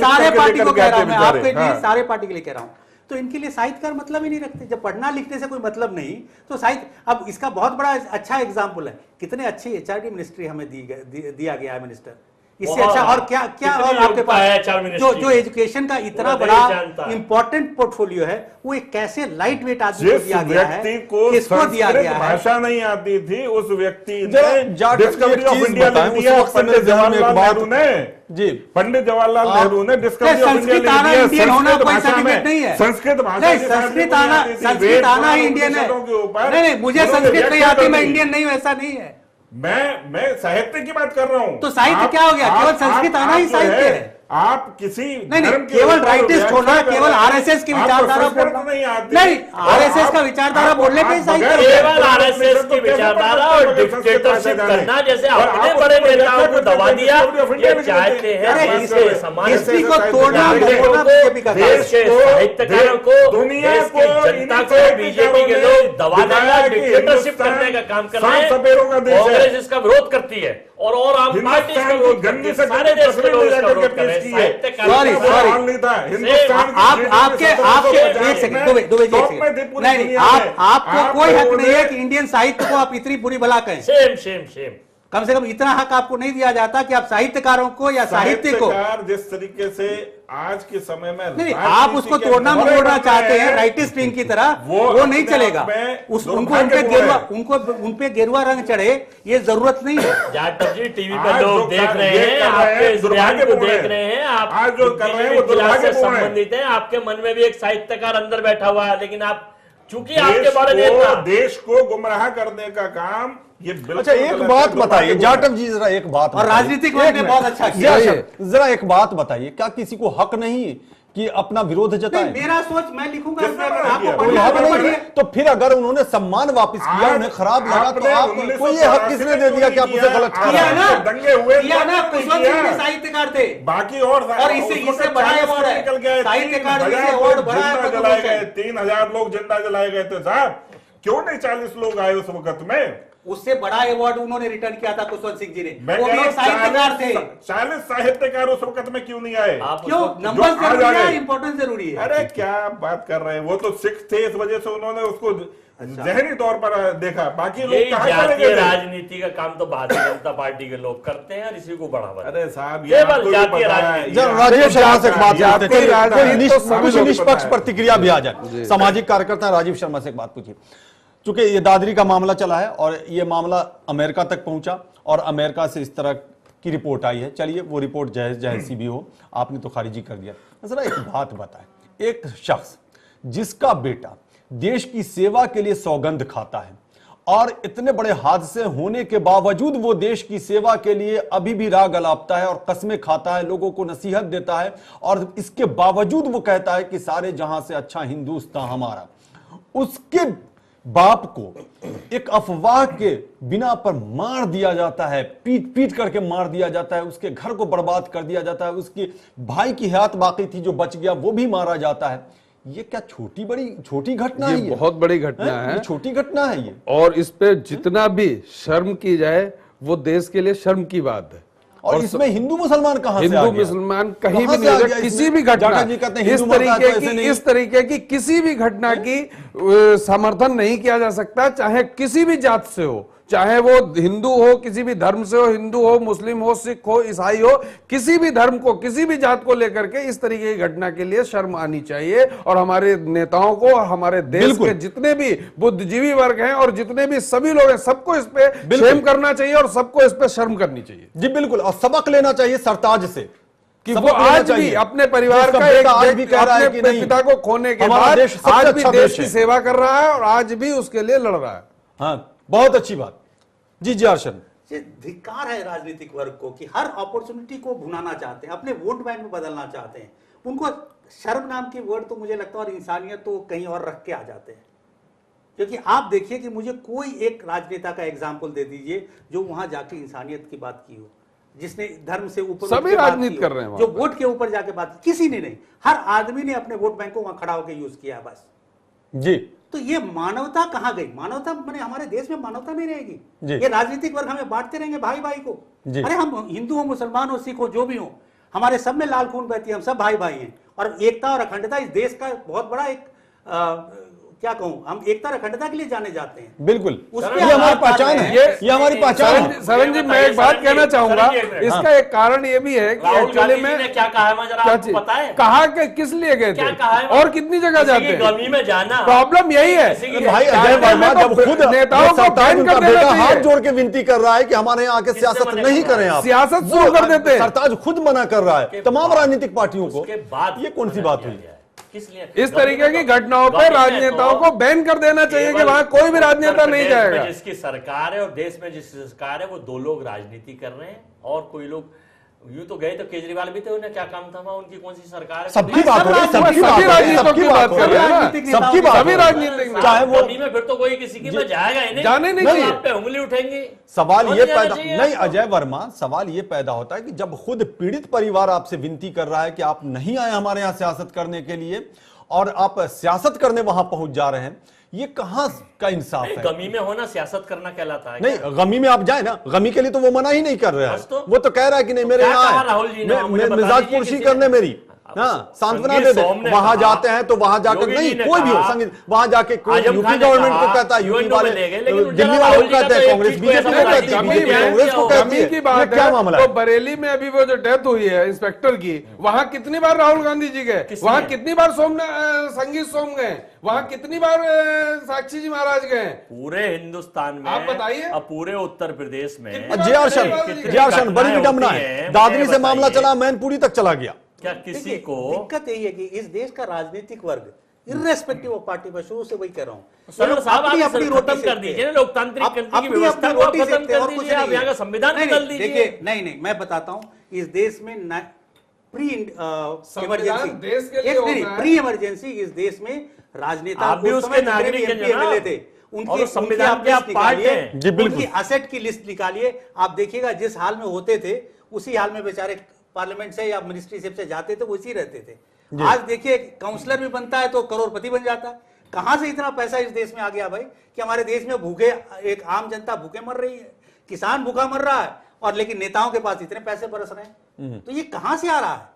Speaker 6: सारे पार्टी को कह रहा हूं, मैं आपके लिए सारे पार्टी के लिए कह रहा हूं। तो इनके लिए साहित्यकार मतलब ही नहीं रखते। जब पढ़ना लिखने से कोई मतलब नहीं तो साहित्य, अब इसका बहुत बड़ा अच्छा एग्जाम्पल है, कितने अच्छी एचआरडी मिनिस्ट्री हमें दिया गया है मिनिस्टर, इससे अच्छा और क्या और आपके पास जो एजुकेशन का इतना बड़ा इंपॉर्टेंट पोर्टफोलियो है, वो एक कैसे लाइट वेट आदमी को दिया गया है, किसको दिया गया है।
Speaker 3: भाषा नहीं आती थी उस व्यक्ति ने डिस्कवरी ऑफ इंडिया लिख दिया पंडित जवाहरलाल नेहरू ने। जी, पंडित जवाहरलाल नेहरू ने डिस्कवरी ऑफ इंडिया लिख दिया।
Speaker 6: होना कोई सर्टिफिकेट नहीं है,
Speaker 3: संस्कृत भाषा,
Speaker 6: संस्कृत आना ही इंडियन है। नहीं, मुझे संस्कृत नहीं आती, मैं इंडियन नहीं हूं, ऐसा नहीं है।
Speaker 3: मैं साहित्य की बात कर रहा हूं।
Speaker 6: तो साहित्य क्या हो गया? केवल संस्कृत आना ही साहित्य है।
Speaker 3: आप किसी
Speaker 6: नहीं, केवल राइटिस्ट होना, केवल आरएसएस की विचारधारा बोलना नहीं, आरएसएस का विचारधारा बोलने पे ही साहित्य,
Speaker 4: केवल आरएसएस की विचारधारा और डिक्टेटरशिप करना, जैसे अपने बड़े नेताओं को दबा दिया, ये चाहते हैं
Speaker 6: हिस्ट्री को तोड़ना,
Speaker 4: देश के साहित्यकारों को, देश की जनता को बीजेपी के लोग दबाने का, डिक्टेटरशिप करने का काम कर रहे हैं। कांग्रेस इसका विरोध करती है और आम पार्टी इसका विरोध करती है, सारे देश के लोग इसका विरोध कर रहे हैं।
Speaker 6: सॉरी आपके एक सेकंड नहीं, आपको कोई हक नहीं है कि इंडियन साहित्य को आप इतनी बुरी भला कहें।
Speaker 4: सेम
Speaker 6: कम से कम इतना हक आपको नहीं दिया जाता कि आप साहित्यकारों को या साहित्य को,
Speaker 3: जिस तरीके से आज के समय में
Speaker 6: नहीं, आप उसको तोड़ना मरोड़ना चाहते हैं राइटिस्ट विंग की तरह, वो नहीं चलेगा। उनको उनपे गेरुआ रंग चढ़े, ये जरूरत नहीं है।
Speaker 4: जाटव जी, टीवी पर लोग देख रहे हैं, आपके इस बयान को देख रहे हैं, आप आज जो कर रहे हैं वो दुर्भाग्य से संबंधित है। आपके मन में भी एक साहित्यकार अंदर बैठा हुआ है, लेकिन आप चूंकि आपके बड़े नेता
Speaker 3: देश को गुमराह करने का काम ये बिल्कुल।
Speaker 1: अच्छा, एक बात बताइए जाटव जी, जरा एक बात,
Speaker 6: और राजनीतिक ने बहुत अच्छा किया,
Speaker 1: जरा एक बात बताइए, क्या किसी को हक नहीं कि अपना विरोध जताए?
Speaker 6: मेरा सोच मैं लिखूंगा,
Speaker 1: कोई हक नहीं है। तो फिर अगर उन्होंने सम्मान वापस किया, उन्हें खराब लगा, तो आपको ये हक किसने दे दिया कि आप उसे गलत
Speaker 6: किया ना?
Speaker 3: दंगे हुए
Speaker 6: ना, कुशवंत सिंह भी साहित्यकार थे,
Speaker 3: बाकी और
Speaker 6: इससे बड़ा अवार्ड है साहित्यकार, अवार्ड बड़ा है।
Speaker 3: 3000 लोग जिंदा जलाए गए थे साहब, क्यों नहीं 40 लोग आए उस वक्त में?
Speaker 6: उससे बड़ा अवार्ड उन्होंने रिटर्न किया था कुशवंत सिंह जी ने। वो लोग साहित्यकार थे।
Speaker 3: 40 साहित्यकार उस वक्त में क्यों नहीं आए?
Speaker 6: क्यों? नंबर जरूरी है, इंपॉर्टेंस जरूरी है।
Speaker 3: अरे क्या बात कर रहे हैं, वो तो सिख थे, इस वजह से उन्होंने उसको जहनी तौर पर देखा। बाकी लोग
Speaker 4: जातीय राजनीति का काम तो भारतीय जनता पार्टी के लोग करते हैं और इसी को बढ़ावा।
Speaker 3: अरे साहब,
Speaker 4: केवल जातीय राजनीति।
Speaker 1: राजीव शर्मा से बात, निष्पक्ष प्रतिक्रिया भी आ जाए। सामाजिक कार्यकर्ता राजीव शर्मा से एक बात पूछिए। चूंकि ये दादरी का मामला चला है और ये मामला अमेरिका तक पहुंचा और अमेरिका से इस तरह की रिपोर्ट आई है, चलिए वो रिपोर्ट जैसी भी हो, आपने तो खारिजी कर दिया। जरा एक बात बताएं, एक शख्स जिसका बेटा देश की सेवा के लिए सौगंध खाता है और इतने बड़े हादसे होने के बावजूद वो देश की सेवा के लिए अभी भी राग अलापता है और कस्में खाता है, लोगों को नसीहत देता है, और इसके बावजूद वो कहता है कि सारे जहां से अच्छा हिंदुस्तान हमारा, उसके बाप को एक अफवाह के बिना पर मार दिया जाता है, पीट पीट करके मार दिया जाता है, उसके घर को बर्बाद कर दिया जाता है, उसके भाई की हयात बाकी थी जो बच गया वो भी मारा जाता है। ये क्या छोटी घटना है? ये
Speaker 5: बहुत बड़ी घटना है,
Speaker 1: छोटी घटना है ये।
Speaker 5: और इस पे जितना भी शर्म की जाए वो देश के लिए शर्म की बात है।
Speaker 1: और इसमें हिंदू मुसलमान कहां से आ गया?
Speaker 5: हिंदू मुसलमान कहीं भी नहीं है। किसी भी घटना इस तरीके की किसी भी घटना की समर्थन नहीं किया जा सकता, चाहे किसी भी जात से हो, चाहे वो हिंदू हो, किसी भी धर्म से हो, हिंदू हो, मुस्लिम हो, सिख हो, ईसाई हो, किसी भी धर्म को, किसी भी जात को लेकर के इस तरीके की घटना के लिए शर्म आनी चाहिए। और हमारे नेताओं को और हमारे देश के जितने भी बुद्धिजीवी वर्ग हैं और जितने भी सभी लोग हैं, सबको इस पे शेम करना चाहिए और सबको इस पे शर्म करनी चाहिए।
Speaker 1: जी बिल्कुल, और सबक लेना चाहिए सरताज से
Speaker 5: कि वो आज भी अपने परिवार का अपने पिता को खोने के बाद आज भी देश की सेवा कर रहा है और आज भी उसके लिए लड़ रहा है।
Speaker 1: हाँ, बहुत अच्छी बात। जी अर्शन,
Speaker 6: ये धिक्कार है राजनीतिक वर्ग को कि हर अपॉर्चुनिटी को भुनाना चाहते हैं, अपने वोट बैंक में बदलना चाहते हैं। उनको शर्म नाम की वर्ड तो मुझे लगता है और इंसानियत तो कहीं और रख के आ जाते हैं। क्योंकि आप देखिए कि मुझे कोई एक राजनेता का एग्जाम्पल दे दीजिए जो वहां जाके इंसानियत की बात की हो, जिसने धर्म से ऊपर
Speaker 5: सभी राजनीति कर रहे हैं,
Speaker 6: जो वोट के ऊपर जाके बात की, किसी ने नहीं। हर आदमी ने अपने वोट बैंक को वहां खड़ा होकर यूज किया बस
Speaker 1: जी।
Speaker 6: तो ये मानवता कहां गई? मानवता मैंने हमारे देश में मानवता नहीं रहेगी। ये राजनीतिक वर्ग हमें बांटते रहेंगे भाई भाई को। अरे हम हिंदू हो, मुसलमान हो, सिख हो, जो भी हो, हमारे सब में लाल खून बहती है, हम सब भाई भाई हैं। और एकता और अखंडता इस देश का बहुत बड़ा एक क्या कहूं, हम एकता और अखंडता के लिए जाने जाते हैं।
Speaker 1: बिल्कुल,
Speaker 6: उसपे
Speaker 1: ये हमारी पहचान है, ये हमारी पहचान है।
Speaker 5: सरन जी, मैं एक बात कहना चाहूंगा, इसका एक कारण ये भी है कि एक्चुअली में
Speaker 4: क्या कहा है, जरा आपको पता है?
Speaker 5: कहा कि किस लिए गए थे और कितनी जगह जाते हैं,
Speaker 4: गमी में जाना।
Speaker 5: प्रॉब्लम यही है
Speaker 1: भाई अजय वर्मा जब खुद
Speaker 5: नेताओं को बैन
Speaker 1: उनका
Speaker 5: कर देना
Speaker 1: बेटा हाथ
Speaker 5: चाहिए,
Speaker 1: जोड़ के विनती कर रहा है कि हमारे यहाँ आके सियासत नहीं करें, आप
Speaker 5: सियासत शुरू कर देते हैं।
Speaker 1: सरताज खुद मना कर रहा है तमाम राजनीतिक पार्टियों को। ये कौन सी बात हुई?
Speaker 5: इस तरीके की घटनाओं पर राजनेताओं को बैन कर देना चाहिए कि वहां कोई भी राजनेता नहीं जाएगा।
Speaker 4: जिसकी सरकार है और देश में जिस सरकार है वो दो लोग राजनीति कर रहे हैं और कोई लोग यूं तो गए तो केजरीवाल भी थे, उन्हें क्या काम था वहां, उनकी कौन सी सरकार है?
Speaker 1: सबकी बात हो रही है,
Speaker 5: सभी राजनीतिक की बात कर रहे हैं,
Speaker 1: सबकी बात,
Speaker 5: सभी राजनीतिक,
Speaker 1: चाहे वो
Speaker 4: में फिर तो कोई किसी की में जाएगा ही नहीं,
Speaker 5: जाने नहीं चाहिए,
Speaker 4: आप पे उंगली उठेंगे।
Speaker 1: सवाल ये पैदा नहीं अजय वर्मा, सवाल ये पैदा होता है कि जब खुद पीड़ित परिवार आपसे विनती कर रहा है कि आप नहीं आए हमारे यहाँ सियासत करने के लिए और आप सियासत करने वहां पहुंच जा रहे हैं, ये कहां का इंसाफ है?
Speaker 4: गमी में होना सियासत करना कहलाता है?
Speaker 1: नहीं, गमी में आप जाए ना, गमी के लिए तो वो मना ही नहीं कर रहा है,
Speaker 4: तो?
Speaker 1: वो तो कह रहा है कि नहीं मेरे यहाँ
Speaker 4: राहुल जी ने
Speaker 1: मिजाज पुरशी करने मेरी सांत्वना दे दे। वहां जाते हैं तो वहां जाकर नहीं कोई भी हो संगीत, वहां जाके कोई यूपी गवर्नमेंट को कहता है, यूपी वाले दिल्ली वाले को कहते हैं, कांग्रेस बीजेपी को कहती है, बीजेपी कांग्रेस को कहती है।
Speaker 5: की बात
Speaker 1: क्या मामला है?
Speaker 5: तो बरेली में अभी वो जो डेथ हुई है इंस्पेक्टर की, वहां कितनी बार राहुल गांधी जी गए, वहां कितनी बार संगीत सोम गए, वहां कितनी बार साक्षी जी महाराज गए?
Speaker 4: पूरे हिंदुस्तान में
Speaker 5: आप बताइए,
Speaker 4: अब पूरे उत्तर प्रदेश में
Speaker 1: जियारशन बड़ी विडम्बना है, दादरी से मामला चला, मैनपुरी तक चला गया।
Speaker 4: क्या किसी को
Speaker 6: दिक्कत यही है कि इस देश का राजनीतिक वर्ग इर्रेस्पेक्टिव ऑफ पार्टी, मैं शुरू से वही कह रहा हूँ,
Speaker 4: सर साहब अपनी रोटी कर दीजिए ना, लोकतांत्रिक की व्यवस्था को खत्म कर दीजिए, आप यहाँ का संविधान बदल दीजिए।
Speaker 6: देखिए नहीं मैं बताता हूँ, इस देश में प्री इमरजेंसी इस देश में राजनेता
Speaker 4: उसके नागरिक
Speaker 6: एमएलए थे,
Speaker 4: उनकी संविधान के आप पार्ट हैं,
Speaker 6: उनकी असेट की लिस्ट निकालिए, आप देखिएगा जिस हाल में होते थे उसी हाल में बेचारे पार्लियामेंट से या मिनिस्ट्रीशिप से जाते थे, वो इसी रहते थे। आज देखिए काउंसलर भी बनता है तो करोड़पति बन जाता है। कहां से इतना पैसा इस देश में आ गया भाई कि हमारे देश में भूखे, एक आम जनता भूखे मर रही है, किसान भूखा मर रहा है, और लेकिन नेताओं के पास इतने पैसे बरस रहे हैं। तो ये कहां से आ रहा है?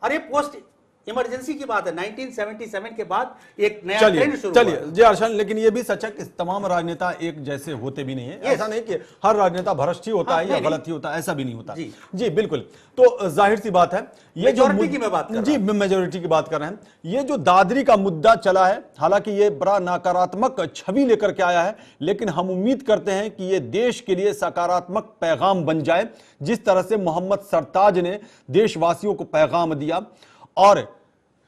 Speaker 6: अरे पोस्ट इमरजेंसी की बात है, 1977 के बाद एक नया ट्रेंड शुरू हुआ।
Speaker 1: चलिए जी हर्षन, लेकिन ये भी सच है कि तमाम राजनेता एक जैसे होते भी नहीं है। ऐसा नहीं कि हर राजनेता भ्रष्ट ही होता है या गलत ही होता है, ऐसा भी नहीं होता। जी बिल्कुल। तो जाहिर सी बात है, ये जो
Speaker 6: मेजॉरिटी की मैं बात कर रहा हूं,
Speaker 1: जी मेजॉरिटी की बात कर रहे हैं, ये जो दादरी का मुद्दा चला है, हालांकि ये बड़ा नकारात्मक छवि लेकर के आया है, लेकिन हम उम्मीद करते हैं कि ये देश के लिए सकारात्मक पैगाम बन जाए, जिस तरह से मोहम्मद सरताज ने देशवासियों को पैगाम दिया। और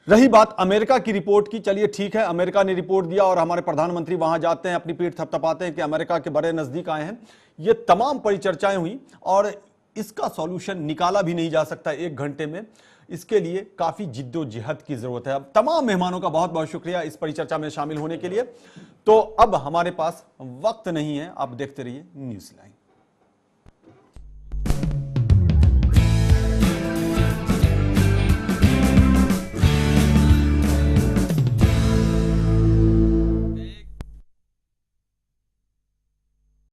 Speaker 1: रही बात अमेरिका की रिपोर्ट की, चलिए ठीक है, अमेरिका ने रिपोर्ट दिया और हमारे प्रधानमंत्री वहां जाते हैं, अपनी पीठ थपथपाते हैं कि अमेरिका के बड़े नजदीक आए हैं। ये तमाम परिचर्चाएं हुई और इसका सॉल्यूशन निकाला भी नहीं जा सकता एक घंटे में। इसके लिए काफी जिद्दोजहद की जरूरत है। अब तमाम मेहमानों का बहुत बहुत शुक्रिया इस परिचर्चा में शामिल होने के लिए। तो अब हमारे पास वक्त नहीं है, आप देखते रहिए न्यूज़ लाइन।